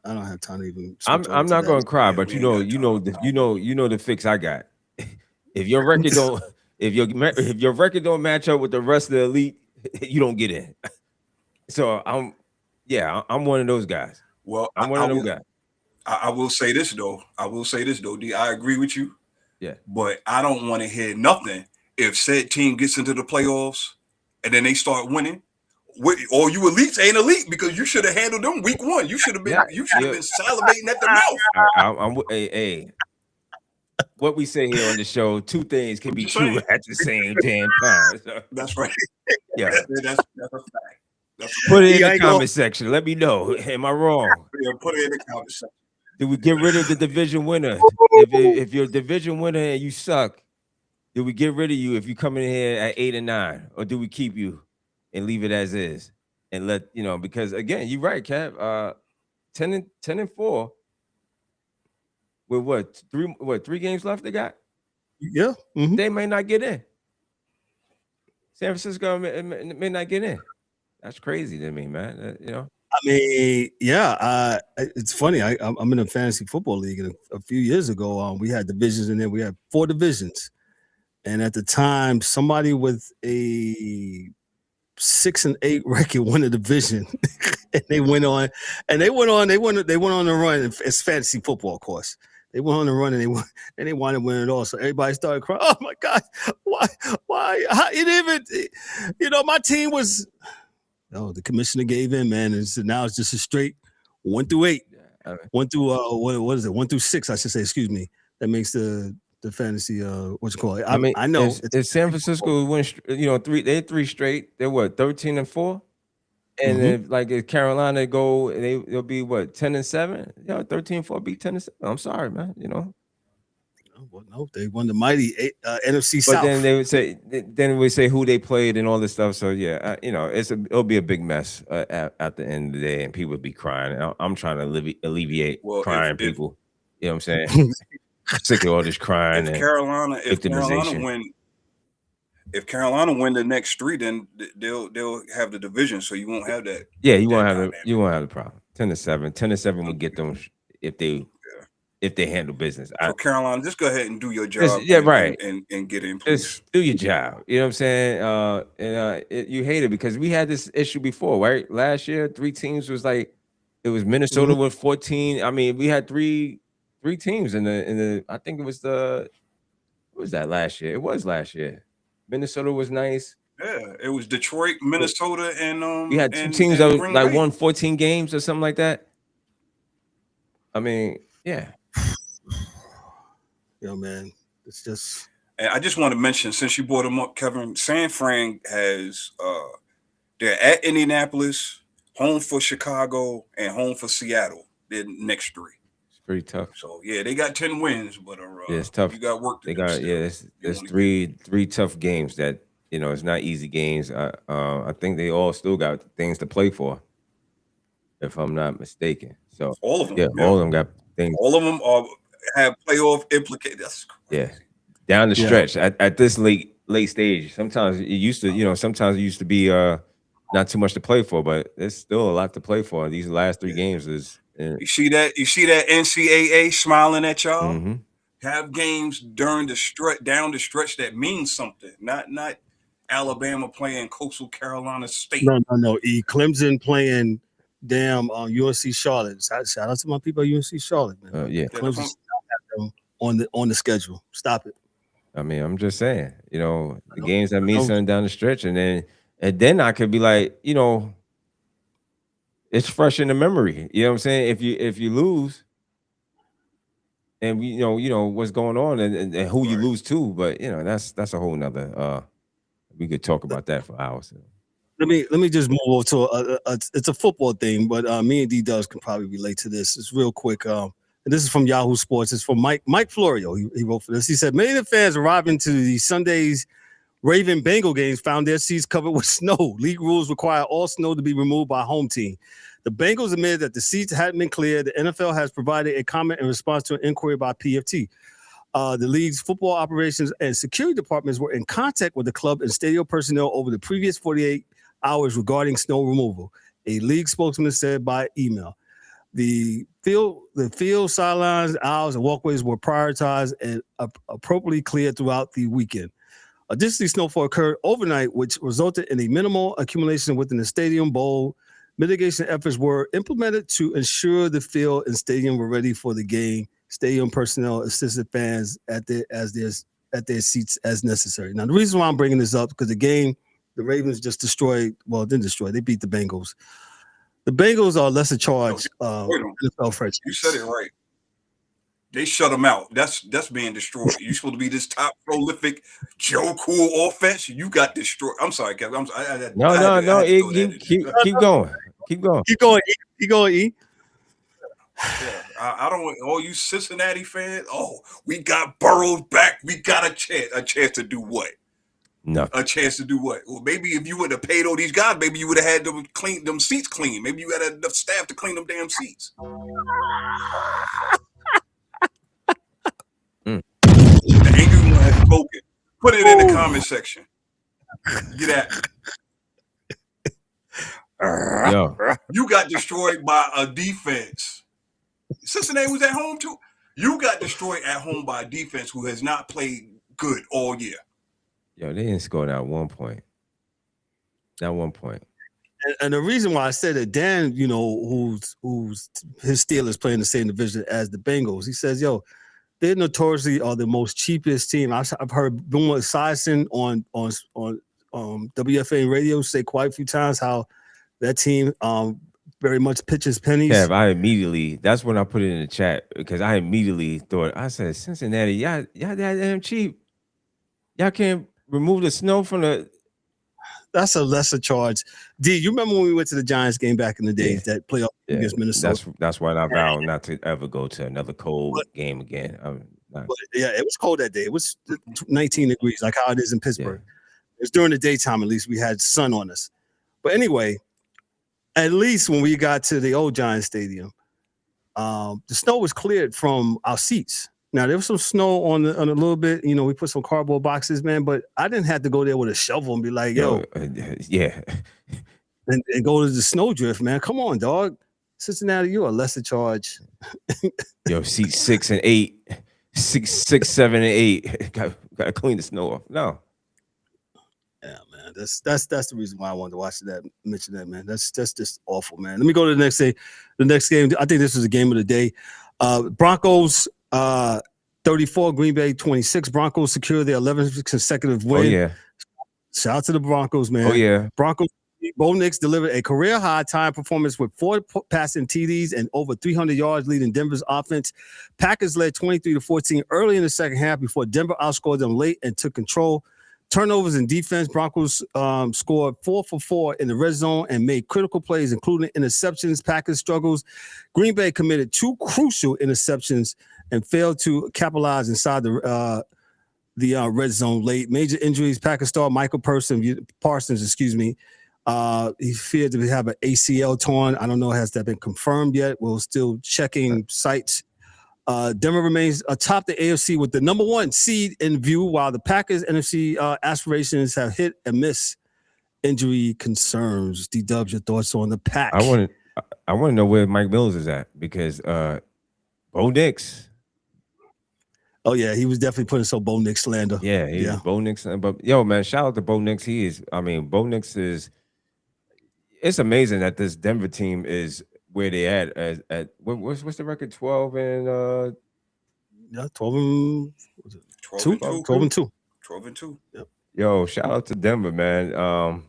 I don't have time to even. I'm not going to cry, but you know the fix I got. If your record don't, if your record don't match up with the rest of the elite, you don't get in. So I'm one of those guys. Well, I'm one of them guys. I will say this though, D. I agree with you. Yeah. But I don't want to hear nothing if said team gets into the playoffs and then they start winning. Or you elites ain't elite because you should have handled them week one. You should have been been salivating at the mouth. Hey. What we say here on the show, two things can be true at the same damn time. So. That's right. Yeah. That's a fact. Put it in the comment section. Let me know. Am I wrong? Yeah, put it in the comment section. Did we get rid of the division winner? If you're a division winner and you suck, did we get rid of you if you come in here at 8-9, or do we keep you and leave it as is and let because again, you're right, Cap. 10-4 with three games left they got? Yeah. Mm-hmm. They may not get in. San Francisco may not get in. That's crazy to me, man. I mean, yeah. It's funny. I'm in a fantasy football league, and a few years ago, we had divisions in there. We had 4 divisions, and at the time, somebody with a 6-8 record won the division, and they went on the run. It's fantasy football, of course. They went on the run and they wanted to win it all. So everybody started crying. Oh my God, why? How, it even, my team was. Oh, the commissioner gave in, man, and so now it's just a straight 1 through 8, 1 through what is it? 1 through 6, I should say. Excuse me. That makes the fantasy what you call it. I know. If San Francisco win, 3 straight. They're what 13-4, and if Carolina go, they'll be what 10-7. 13-4 beat 10-7. I'm sorry, man. Well, no, they won the mighty NFC South. But then they would say who they played and all this stuff. So yeah, it'll be a big mess at the end of the day, and people would be crying. I'm trying to alleviate crying people. You know what I'm saying? Sick of all this crying. If Carolina win the next 3, then they'll have the division, so you won't have that. Yeah, you won't have the problem. 10-7. 10-7 will get them if they handle business. So Carolina, just go ahead and do your job. And get in. Please. Just do your job. You know what I'm saying? You hate it because we had this issue before, right? Last year, 3 teams was like it was Minnesota with 14. I mean, we had three teams in the. I think it was what was that last year? It was last year. Minnesota was nice. Yeah, it was Detroit, Minnesota, and we had 2 teams that like won 14 games or something like that. I mean, yeah. Man, it's just. And I just want to mention, since you brought them up, Kevin, San Fran has they're at Indianapolis, home for Chicago, and home for Seattle. Their next 3. It's pretty tough. So yeah, they got 10 wins, but it's tough. You got work to do. There's 3 tough games that it's not easy games. I think they all still got things to play for, if I'm not mistaken. So all of them, all of them got things. All of them have playoff implications. Yeah, down the stretch at this late stage. Sometimes it used to be not too much to play for, but there's still a lot to play for. These last 3 games is. You see that NCAA smiling at y'all. Mm-hmm. Have games during down the stretch that means something. Not Alabama playing Coastal Carolina State. No. Clemson playing damn UNC Charlotte. Shout out to my people at UNC Charlotte, man. Yeah. Clemson have them on the schedule. Stop it. I mean, I'm just saying, the games that mean something down the stretch, and then I could be like, it's fresh in the memory. You know what I'm saying? If you lose, and we what's going on and who you lose to, but that's a whole nother. We could talk about that for hours. Let me just move over to it's a football thing, but me and D-Dubs can probably relate to this. It's real quick. And this is from Yahoo Sports. It's from Mike Florio. He wrote for this. He said, many of the fans arriving to the Sunday's Raven Bengal games found their seats covered with snow. League rules require all snow to be removed by home team. The Bengals admitted that the seats hadn't been cleared. The NFL has provided a comment in response to an inquiry by PFT. The league's football operations and security departments were in contact with the club and stadium personnel over the previous 48 hours regarding snow removal, a league spokesman said by email. The field sidelines, aisles, and walkways were prioritized and appropriately cleared throughout the weekend. Additionally, snowfall occurred overnight, which resulted in a minimal accumulation within the stadium bowl. Mitigation efforts were implemented to ensure the field and stadium were ready for the game. Stadium personnel assisted fans at their seats as necessary. Now, the reason why I'm bringing this up because the Ravens just destroyed. Well, didn't destroy. They beat the Bengals. The Bengals are lesser charged NFL franchise. You said it right. They shut them out. That's being destroyed. You're supposed to be this top prolific Joe Cool offense. You got destroyed. I'm sorry, Kevin. No. Keep going. Keep going. Keep going, E. Yeah, I don't want all you Cincinnati fans. Oh, we got Burrows back. We got a chance. A chance to do what? Nothing. A chance to do what? Well, maybe if you would have paid all these guys, maybe you would have had them clean them seats clean. Maybe you had enough staff to clean them damn seats. The angry one has spoken. Put it in the comment section. Get at me. Yo. You got destroyed by a defense. Cincinnati was at home too. You got destroyed at home by a defense who has not played good all year. Yo, they didn't score not 1 point. Not 1 point. And the reason why I said that Dan, who's his Steelers playing the same division as the Bengals, he says, yo, they notoriously are the most cheapest team. I've heard Boomer Esiason on WFA radio say quite a few times how that team very much pitches pennies. Yeah, that's when I put it in the chat because I immediately thought, I said, Cincinnati, y'all that damn cheap. Y'all can't remove the snow from the. That's a lesser charge. D, you remember when we went to the Giants game back in the days that playoff against Minnesota? That's why I vowed not to ever go to another cold game again. It was cold that day. It was 19 degrees, like how it is in Pittsburgh. Yeah. It was during the daytime, at least we had sun on us. But anyway, at least when we got to the old Giants Stadium, the snow was cleared from our seats. Now, there was some snow on a little bit. We put some cardboard boxes, man, but I didn't have to go there with a shovel and be like, yeah. and go to the snowdrift, man. Come on, dog. Cincinnati, you are lesser charge. Yo, seat 6 and 8. 6, 7, and 8. Gotta clean the snow off. No. Yeah, man. That's the reason why I wanted to watch that, mention that, man. That's just awful, man. Let me go to the next day. The next game, I think this is the game of the day. Broncos 34, Green Bay 26. Broncos secure their 11th consecutive win. Oh, yeah. Shout out to the Broncos, man. Oh, yeah. Broncos. Bo Nix delivered a career-high time performance with 4 passing TDs and over 300 yards, leading Denver's offense. Packers led 23-14 early in the second half before Denver outscored them late and took control. Turnovers in defense, Broncos scored 4 for 4 in the red zone and made critical plays, including interceptions. Packers struggles. Green Bay committed 2 crucial interceptions and failed to capitalize inside the red zone late. Major injuries, Packers star Michael Parsons, he feared to have an ACL torn. I don't know, has that been confirmed yet? We're still checking sites. Denver remains atop the AFC with the number 1 seed in view, while the Packers' NFC aspirations have hit and miss injury concerns. D-Dubs, your thoughts on the Pack? I want to know where Mike Mills is at because Bo Nix. Oh, yeah, he was definitely putting some Bo Nix slander. Yeah, Bo Nix. But, yo, man, shout out to Bo Nix. Bo Nix is it's amazing that this Denver team is where they at what's the record? 12 and 12 and 12 2. and 2. 12 and 2. 12 and 2. Yep. Yo, shout out to Denver, man.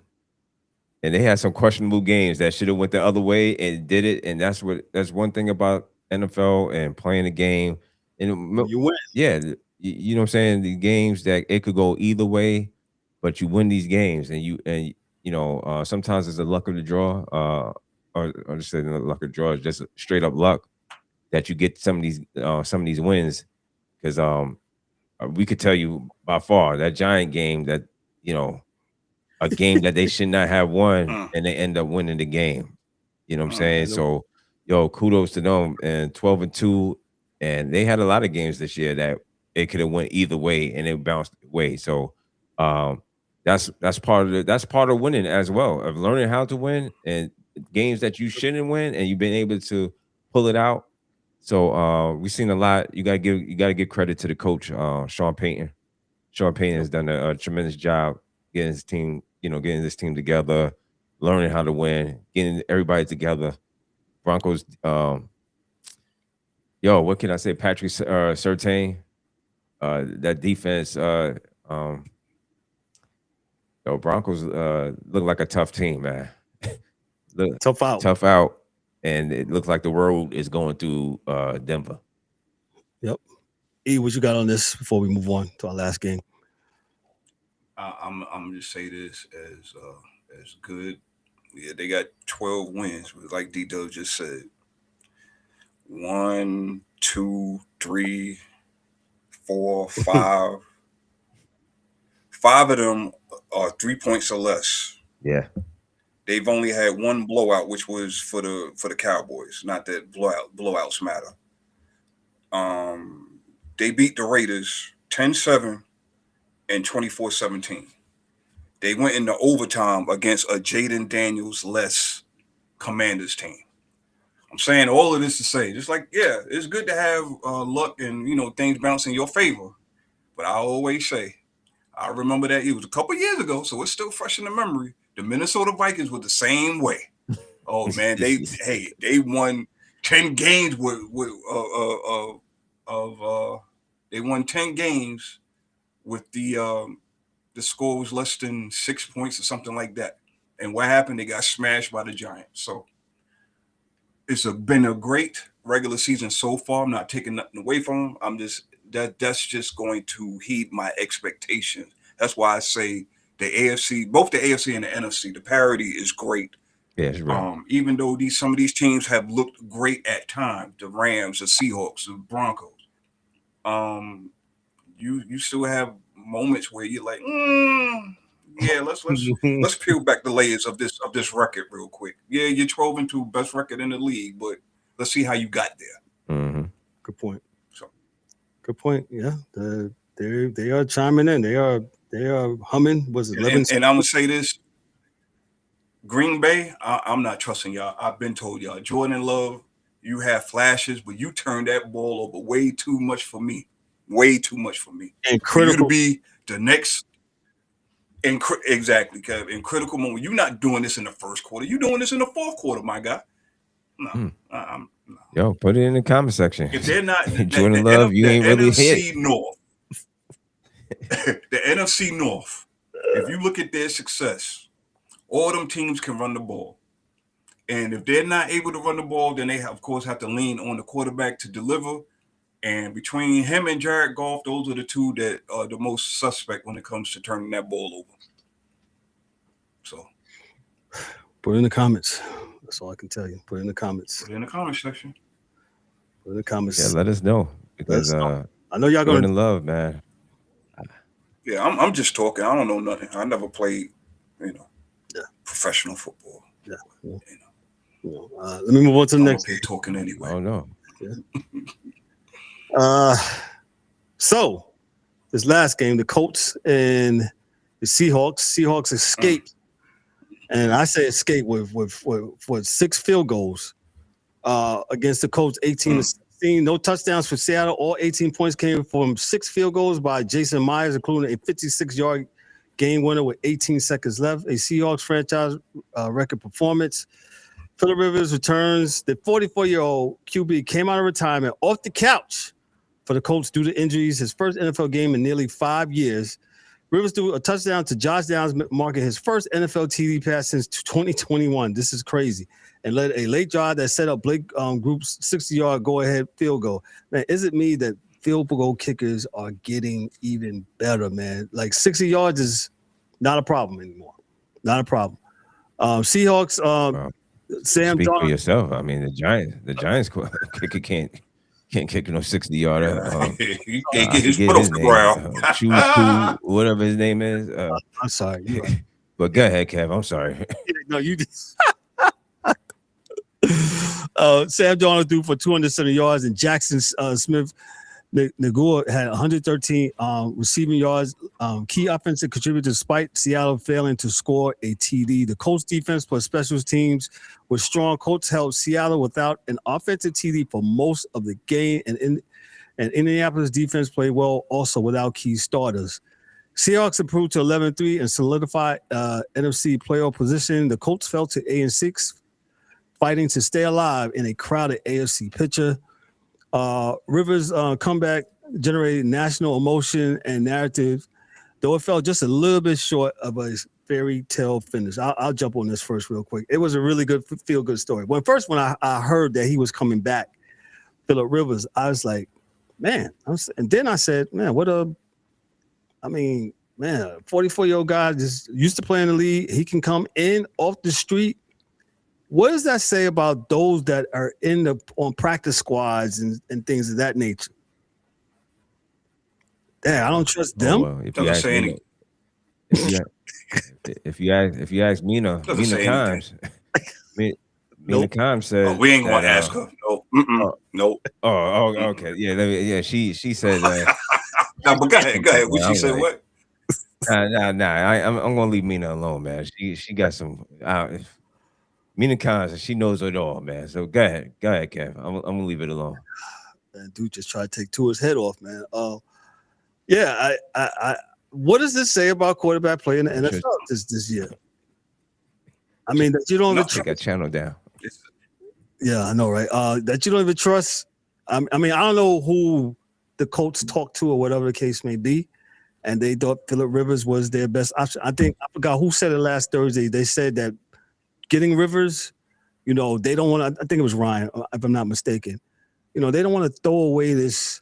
And they had some questionable games that should have went the other way and did it. And that's one thing about NFL and playing the game. And You win. Yeah, you know what I'm saying? The games that it could go either way, but you win these games, and sometimes it's a luck of the draw, or just saying the luck of the draw is just straight up luck that you get some of these wins. Because we could tell you by far that Giant game that a game that they should not have won, and they end up winning the game. You know what I'm saying? So, kudos to them. And 12 and 2, and they had a lot of games this year that it could have went either way, and it bounced away. So, that's part of winning as well, of learning how to win, and games that you shouldn't win, and you've been able to pull it out. So, we've seen a lot. You gotta give credit to the coach, Sean Payton. Sean Payton has done a tremendous job getting this team together, learning how to win, getting everybody together. Broncos, what can I say? Patrick Surtain, that defense, Broncos look like a tough team, man. Tough out, and it looks like the world is going through Denver. Yep. E, what you got on this before we move on to our last game? I'm gonna just say this as good. Yeah, they got 12 wins, like D-Dub just said. 1, 2, 3, 4, 5. 5 of them are 3 points or less. Yeah. They've only had one blowout, which was for the Cowboys. Not that blowouts matter. They beat the Raiders 10-7 and 24-17. They went into overtime against a Jaden Daniels-less Commanders team. I'm saying all of this to say, just like, yeah, it's good to have luck and, things bounce in your favor. But I always say, I remember that it was a couple years ago, so it's still fresh in the memory. The Minnesota Vikings were the same way. Oh, man, they won 10 games they won 10 games with the score was less than 6 points or something like that. And what happened? They got smashed by the Giants. So it's been a great regular season so far. I'm not taking nothing away from them. I'm just that's just going to heed my expectations. That's why I say the AFC, both the AFC and the NFC, the parity is great. Yeah, right. Even though some of these teams have looked great at times, the Rams, the Seahawks, the Broncos, you still have moments where you're like, yeah, let's peel back the layers of this record real quick. Yeah, you're 12 and 2, best record in the league, but let's see how you got there. Mm-hmm. Good point. Good point. Yeah, they are chiming in. They are humming. Was it 11? And I'm gonna say this: Green Bay, I'm not trusting y'all. I've been told y'all, Jordan Love, you have flashes, but you turned that ball over way too much for me. Way too much for me. And critical for you to be the next. Exactly, Kev. In critical moment, you're not doing this in the first quarter. You're doing this in the fourth quarter, my guy. No. Yo, put it in the comment section. If they're not Jordan Love, you ain't really hit. North. The NFC North. If you look at their success, all them teams can run the ball. And if they're not able to run the ball, then they, of course, have to lean on the quarterback to deliver. And between him and Jared Goff, those are the two that are the most suspect when it comes to turning that ball over. So, put it in the comments. That's all I can tell you. Put it in the comments. Put it in the comment section. Put it in the comments. Yeah, let us know, because I know y'all going to love, man. Yeah, I'm just talking. I don't know nothing. I never played, professional football. Yeah. Let me move on to the next. Okay, talking anyway. Oh no. Yeah. So this last game, the Colts and the Seahawks. Seahawks escaped, and I say escape with 6 field goals against the Colts, 18-16. No touchdowns for Seattle. All 18 points came from 6 field goals by Jason Myers, including a 56-yard game winner with 18 seconds left. A Seahawks franchise record performance. Phillip Rivers returns. The 44-year-old QB came out of retirement off the couch for the Colts due to injuries. His first NFL game in nearly 5 years. Rivers threw a touchdown to Josh Downs, marking his first NFL TD pass since 2021. This is crazy. And led a late drive that set up Blake Group's 60-yard go-ahead field goal. Man, is it me that field goal kickers are getting even better, man? Like 60 yards is not a problem anymore. Not a problem. Seahawks. Sam Speak Darnold. for yourself. I mean, the Giants kicker can't kick no 60-yarder. He can't get his foot off the ground. Choose whatever his name is. I'm sorry. You're right. But go ahead, Kev. I'm sorry. No, you just. Sam Darnold threw for 270 yards, and Jackson Smith Nagua had 113 receiving yards. Key offensive contributor despite Seattle failing to score a TD. The Colts defense plus special teams was strong. Colts held Seattle without an offensive TD for most of the game, and Indianapolis defense played well also without key starters. Seahawks improved to 11-3 and solidified NFC playoff position. The Colts fell to 8-6, fighting to stay alive in a crowded AFC picture. Rivers' comeback generated national emotion and narrative, though it fell just a little bit short of a fairy tale finish. I'll jump on this first real quick. It was a really good, feel-good story. When I heard that he was coming back, Phillip Rivers, I was like, man. And then I said, man, 44-year-old guy just used to play in the league. He can come in off the street. What does that say about those that are on practice squads and things of that nature? Damn, I don't trust them. Oh, well, if you ask Mina Kimes, Mina Kimes said, we ain't gonna ask her. No, no. Oh, okay. Yeah, she said. No, but go ahead. She said what? Nah. I'm gonna leave Mina alone, man. She got some. Mina Kimes, she knows it all, man. So go ahead, Kev. I'm gonna leave it alone. Man, dude just tried to take Tua's head off, man. Yeah. I what does this say about quarterback play in the NFL this year? I mean, that you don't even take that channel down. Yeah, I know, right? That you don't even trust. I mean, I don't know who the Colts talked to or whatever the case may be, and they thought Phillip Rivers was their best option. I forgot who said it last Thursday. They said that getting Rivers, they don't want to. I think it was Ryan, if I'm not mistaken. They don't want to throw away this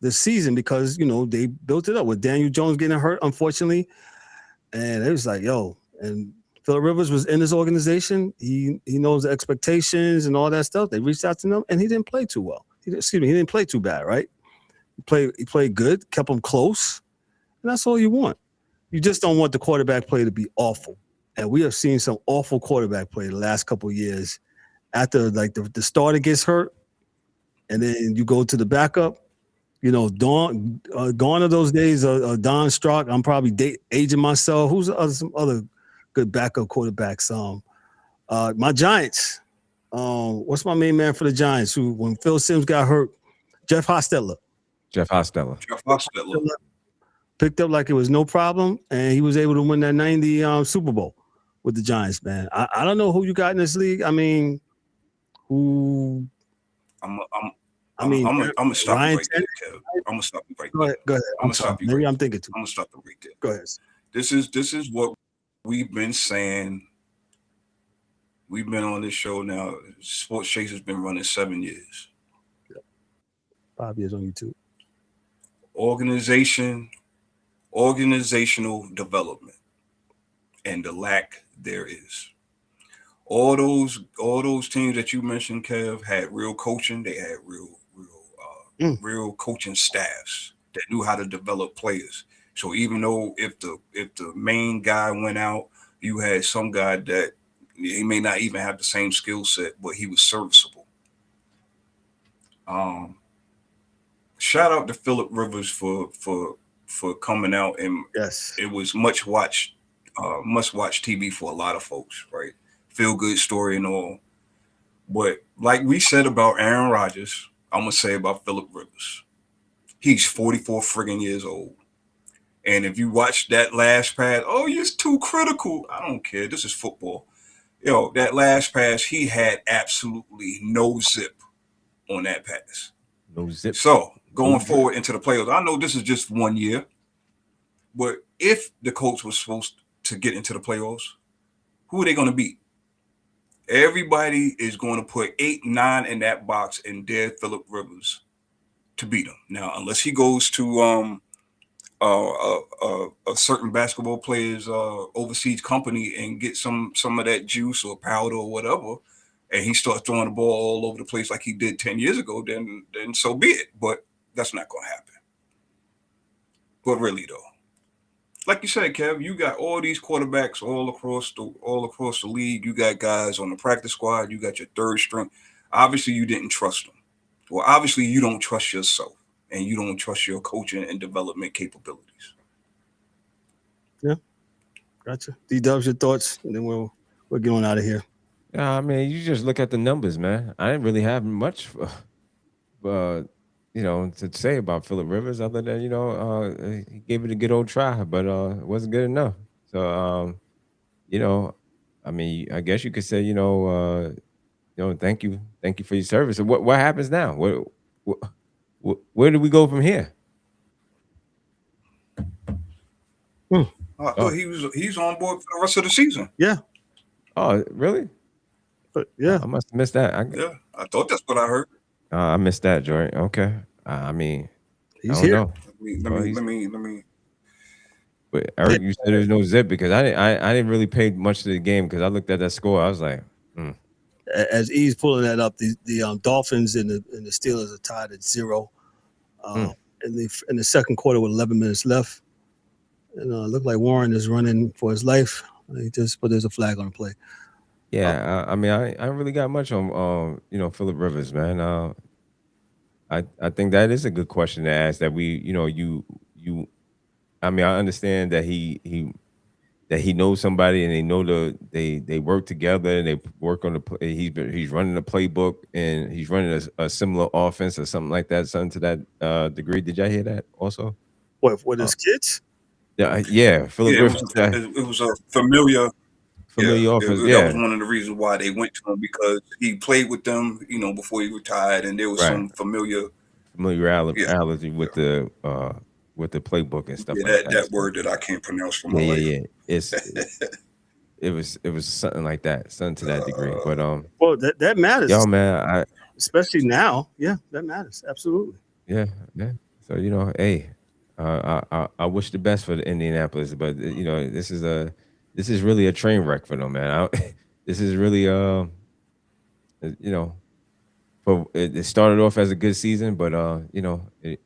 season because they built it up with Daniel Jones getting hurt, unfortunately, and it was like, and Phillip Rivers was in this organization. He knows the expectations and all that stuff. They reached out to him, and he didn't play too well. He didn't play too bad, right? He played good, kept him close, and that's all you want. You just don't want the quarterback play to be awful. And we have seen some awful quarterback play the last couple of years. After the starter gets hurt, and then you go to the backup. Gone are those days of Don Strock. I'm probably aging myself. Who's some other good backup quarterbacks? My Giants. What's my main man for the Giants? Who, when Phil Simms got hurt, Jeff Hostetler. Picked up like it was no problem, and he was able to win that 90 Super Bowl with the Giants, man. I don't know who you got in this league. I mean, who? I'm gonna stop you right there, Kev. I'm gonna stop you right there. Go ahead. I'm gonna stop you. Maybe I'm thinking too. I'm gonna stop you right there. Go ahead. This is what we've been saying. We've been on this show now. Sports Chase has been running 7 years. 5 years on YouTube. Organizational development, and the lack there is. All those teams that you mentioned, Kev, had real coaching. They had real coaching staffs that knew how to develop players. So even though if the main guy went out, you had some guy that he may not even have the same skill set, but he was serviceable. Shout out to Phillip Rivers for coming out, and yes, it was must watch TV for a lot of folks, right? Feel good story and all. But like we said about Aaron Rodgers, I'm gonna say about Phillip Rivers. He's 44 friggin' years old, And if you watch that last pass, oh, you're too critical. I don't care. This is football. That last pass, he had absolutely no zip on that pass. No zip. So going forward into the playoffs, I know this is just 1 year, but if the Colts was supposed to get into the playoffs, who are they going to beat? Everybody is going to put 8, 9 in that box and dare Phillip Rivers to beat him. Now, unless he goes to a certain basketball player's overseas company and get some of that juice or powder or whatever, and he starts throwing the ball all over the place like he did 10 years ago, then so be it. But that's not going to happen. But really, though, like you said, Kev, you got all these quarterbacks all across the league. You got guys on the practice squad. You got your third string. Obviously, you didn't trust them. Well, obviously, you don't trust yourself, and you don't trust your coaching and development capabilities. Yeah, gotcha. D-Dubs, your thoughts, and then we'll get on out of here. I mean, you just look at the numbers, man. I didn't really have much, to say about Phillip Rivers other than, he gave it a good old try, but it wasn't good enough. So, I mean, I guess you could say, thank you for your service. And what happens now? Where do we go from here? I thought he's on board for the rest of the season. Yeah. Oh, really? But yeah, I must have missed that. I thought that's what I heard. I missed that, Joy. Okay. I mean, he's I don't here. know. Let me. But Eric, you said there's no zip because I didn't really pay much to the game because I looked at that score. I was like, As E's pulling that up, the Dolphins and the Steelers are tied at 0. In the second quarter with 11 minutes left, and looked like Warren is running for his life. But there's a flag on the play. Yeah, I mean, I really got much on Phillip Rivers, man. I think that is a good question to ask. That I mean, I understand that he knows somebody and they work together and they work on he's running a playbook and he's running a similar offense or something like that, something to that degree. Did y'all hear that also? What with his kids? Yeah, Phillip Rivers. It was a familiar offense. Yeah, that was one of the reasons why they went to him because he played with them, before he retired, and there was some familiarity with the playbook and stuff like that. That word that I can't pronounce for my life. Yeah. It was something like that, something to that degree. But well, that matters. Yo, man, especially now, yeah, that matters absolutely. Yeah. So hey, I wish the best for the Indianapolis, but this is really a train wreck for them, man. This is really it started off as a good season, but it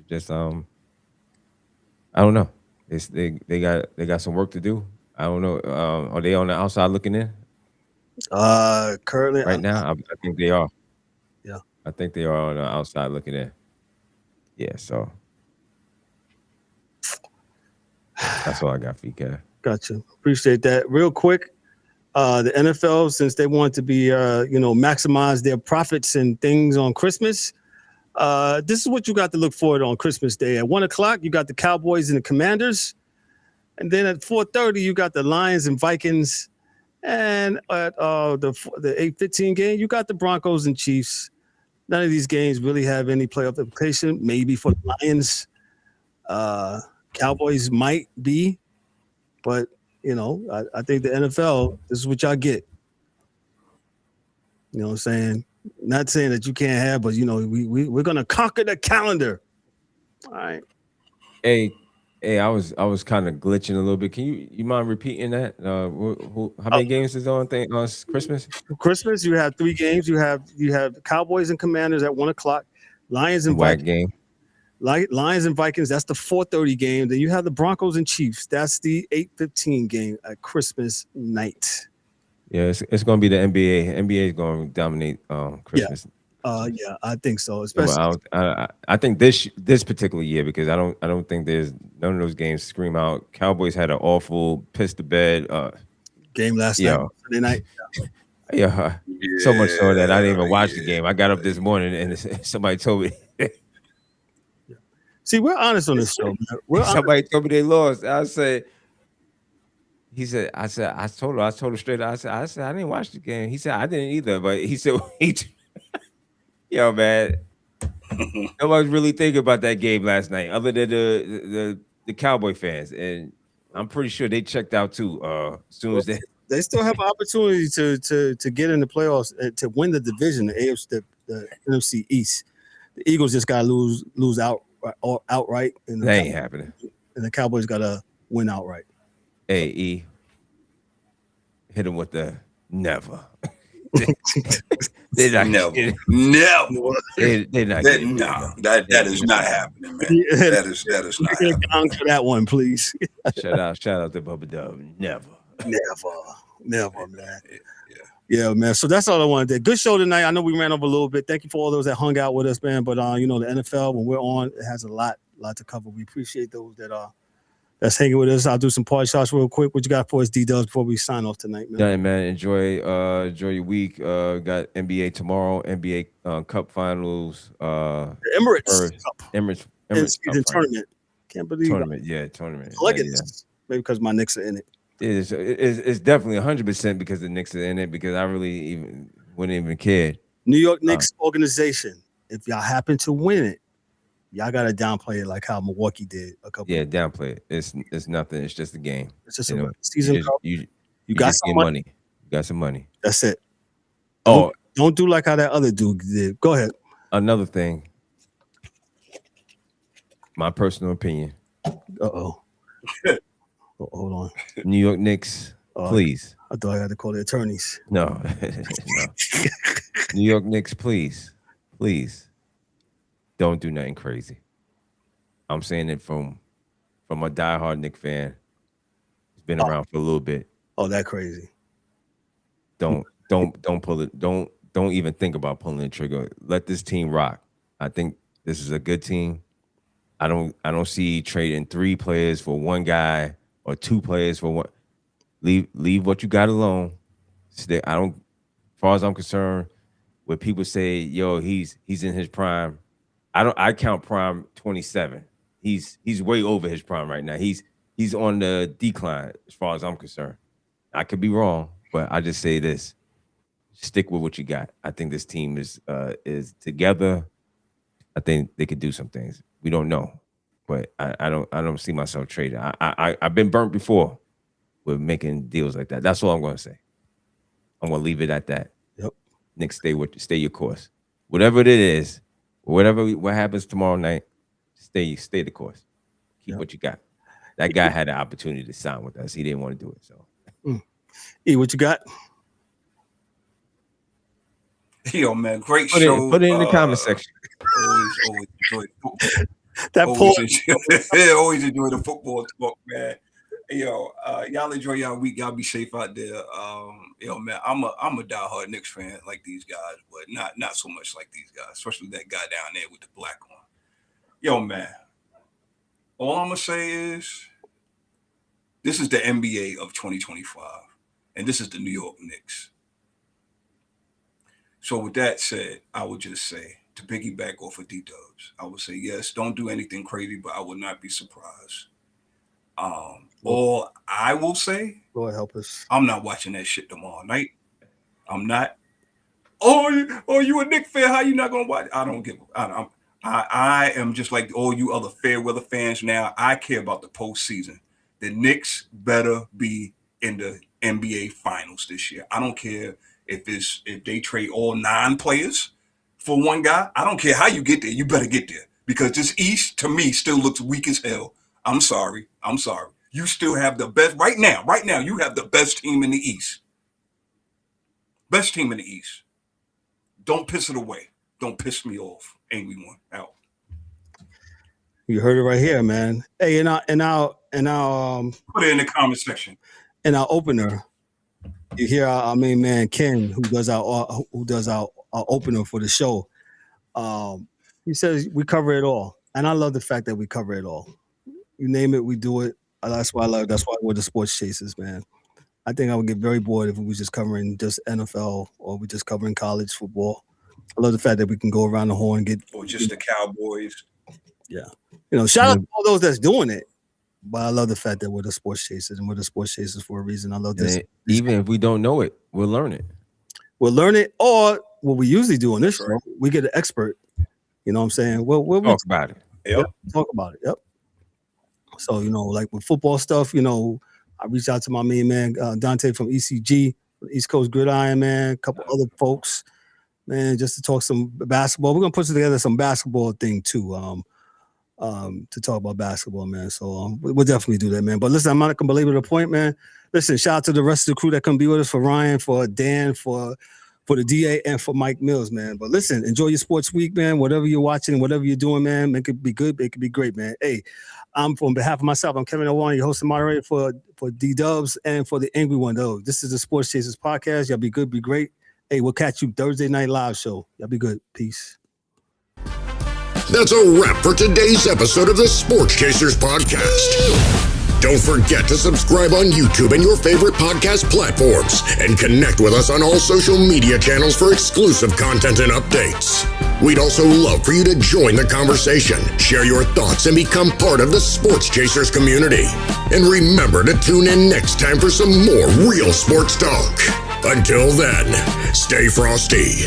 just I don't know. They got some work to do. I don't know. Are they on the outside looking in? Currently, now, I think they are. Yeah, I think they are on the outside looking in. Yeah, so that's all I got for you, Kev. Gotcha. Appreciate that. Real quick, the NFL, since they want to be, maximize their profits and things on Christmas, this is what you got to look forward on Christmas Day. At 1:00, you got the Cowboys and the Commanders. And then at 4:30, you got the Lions and Vikings. And at the 8:15 game, you got the Broncos and Chiefs. None of these games really have any playoff implication. Maybe for the Lions. Cowboys might be. But, I think the NFL, this is what y'all get. You know what I'm saying? Not saying that you can't have, but, we're going to conquer the calendar. All right. Hey, I was kind of glitching a little bit. Can you mind repeating that? How many games is on Christmas? Christmas, you have 3 games. You have the Cowboys and Commanders at 1:00. Lions and Vikings. game. Lions and Vikings, that's the 4:30 game. Then you have the Broncos and Chiefs. That's the 8:15 game at Christmas night. Yeah, it's going to be the NBA. NBA is going to dominate Christmas. Yeah, I think so. Especially, I think this particular year because I don't think there's none of those games scream out. Cowboys had an awful piss to bed game last night, Sunday night. Yeah, so much so that I didn't even watch the game. I got up this morning and somebody told me. See, we're honest on this show, man. We're Somebody told me they lost. I said, I told her straight out. I said, I didn't watch the game. He said, I didn't either. But he said, yo, man, nobody's really thinking about that game last night, other than the Cowboy fans, and I'm pretty sure they checked out too. As soon as they still have an opportunity to get in the playoffs to win the division, the NFC East. The Eagles just got to lose outright, and that ain't happening. And the Cowboys got to win outright. Hey, E, hit him with the never. They're not never. They're not. That is not happening, man. That is not happening. For that one, please. Shout out to Bubba Dub. Never, man. Yeah, man. So that's all I wanted to do. Good show tonight. I know we ran over a little bit. Thank you for all those that hung out with us, man. But the NFL, when we're on, it has a lot to cover. We appreciate those that's hanging with us. I'll do some party shots real quick. What you got for us, D-Dubs, before we sign off tonight, man? Yeah, man. Enjoy your week. Got NBA tomorrow. NBA Cup Finals. The Emirates Cup. Emirates Cup tournament. Can't believe tournament. That. Yeah, tournament. Look at this. Maybe because my Knicks are in it. It's definitely 100% because the Knicks are in it, because I really wouldn't even care. New York Knicks organization. If y'all happen to win it, y'all gotta downplay it like how Milwaukee did a couple. Yeah, downplay it. It's nothing. It's just a game. It's just a season. You got some money. You got some money. That's it. Oh, don't do like how that other dude did. Go ahead. Another thing. My personal opinion. Hold on. New York Knicks, please. I thought I had to call the attorneys. No. New York Knicks, please. Don't do nothing crazy. I'm saying it from a diehard Knicks fan. It's been around for a little bit. Oh, that crazy. Don't pull it. Don't even think about pulling the trigger. Let this team rock. I think this is a good team. I don't see trading 3 players for one guy or 2 players for one. Leave what you got alone. As far as I'm concerned, when people say, yo, he's in his prime, I count prime 27. He's way over his prime right now. He's on the decline as far as I'm concerned. I could be wrong, but I just say this. Stick with what you got. I think this team is together. I think they could do some things. We don't know, but I don't see myself trading. I've been burnt before with making deals like that. That's all I'm going to say. I'm going to leave it at that. Yep. Knicks, stay your course. Whatever it is, what happens tomorrow night, stay the course. Keep what you got. That guy had an opportunity to sign with us. He didn't want to do it. So, E, what you got? Yo, man, great show. Put it in the comment section. Always enjoy football. Always enjoy the football talk, man. Yo, y'all enjoy y'all week. Y'all be safe out there. Yo, man, I'm a diehard Knicks fan like these guys, but not so much like these guys, especially that guy down there with the black one. Yo, man, all I'm gonna say is this is the NBA of 2025, and this is the New York Knicks. So with that said, I would just say, to piggyback off of D-Dubs, I would say, yes, don't do anything crazy, but I would not be surprised. All I will say, Lord help us. I'm not watching that shit tomorrow night. I'm not. Oh, you a Knicks fan? How you not gonna watch? I don't give. I am just like all you other fair weather fans now. I care about the postseason. The Knicks better be in the NBA Finals this year. I don't care if they trade all 9 players for one guy. I don't care how you get there. You better get there, because this East to me still looks weak as hell. I'm sorry. You still have the best right now. Right now, you have the best team in the East. Best team in the East. Don't piss it away. Don't piss me off. Angry one out. You heard it right here, man. Hey, and our put it in the comment section. In our opener, you hear our main man Ken, who does our opener for the show. He says we cover it all, and I love the fact that we cover it all. You name it, we do it. That's why we're the sports chasers, man. I think I would get very bored if we was just covering just NFL or we just covering college football. I love the fact that we can go around the horn and or just the Cowboys. Yeah. Shout out to all those that's doing it. But I love the fact that we're the sports chasers, and we're the sports chasers for a reason. I love this. Even if we don't know it, we'll learn it. We'll learn it, or what we usually do on this show, we get an expert. You know what I'm saying? We'll talk about it. Yep. Talk about it. Yep. So, like with football stuff, I reached out to my main man, Dante from ECG, East Coast Gridiron, man, a couple other folks, man, just to talk some basketball. We're going to put together some basketball thing too, to talk about basketball, man. So we'll definitely do that, man. But listen, I'm not going to belabor the point, man. Listen, shout out to the rest of the crew that can be with us, for Ryan, for Dan, for the DA, and for Mike Mills, man. But listen, enjoy your sports week, man. Whatever you're watching, whatever you're doing, man, make it be good, make it be great, man. Hey, I'm on behalf of myself, I'm Kevin L. your host and moderator for D-Dubs and for the Angry One, though. This is the Sports Chasers podcast. Y'all be good, be great. Hey, we'll catch you Thursday night live show. Y'all be good. Peace. That's a wrap for today's episode of the Sports Chasers podcast. Don't forget to subscribe on YouTube and your favorite podcast platforms, and connect with us on all social media channels for exclusive content and updates. We'd also love for you to join the conversation, share your thoughts, and become part of the Sports Chasers community. And remember to tune in next time for some more real sports talk. Until then, stay frosty.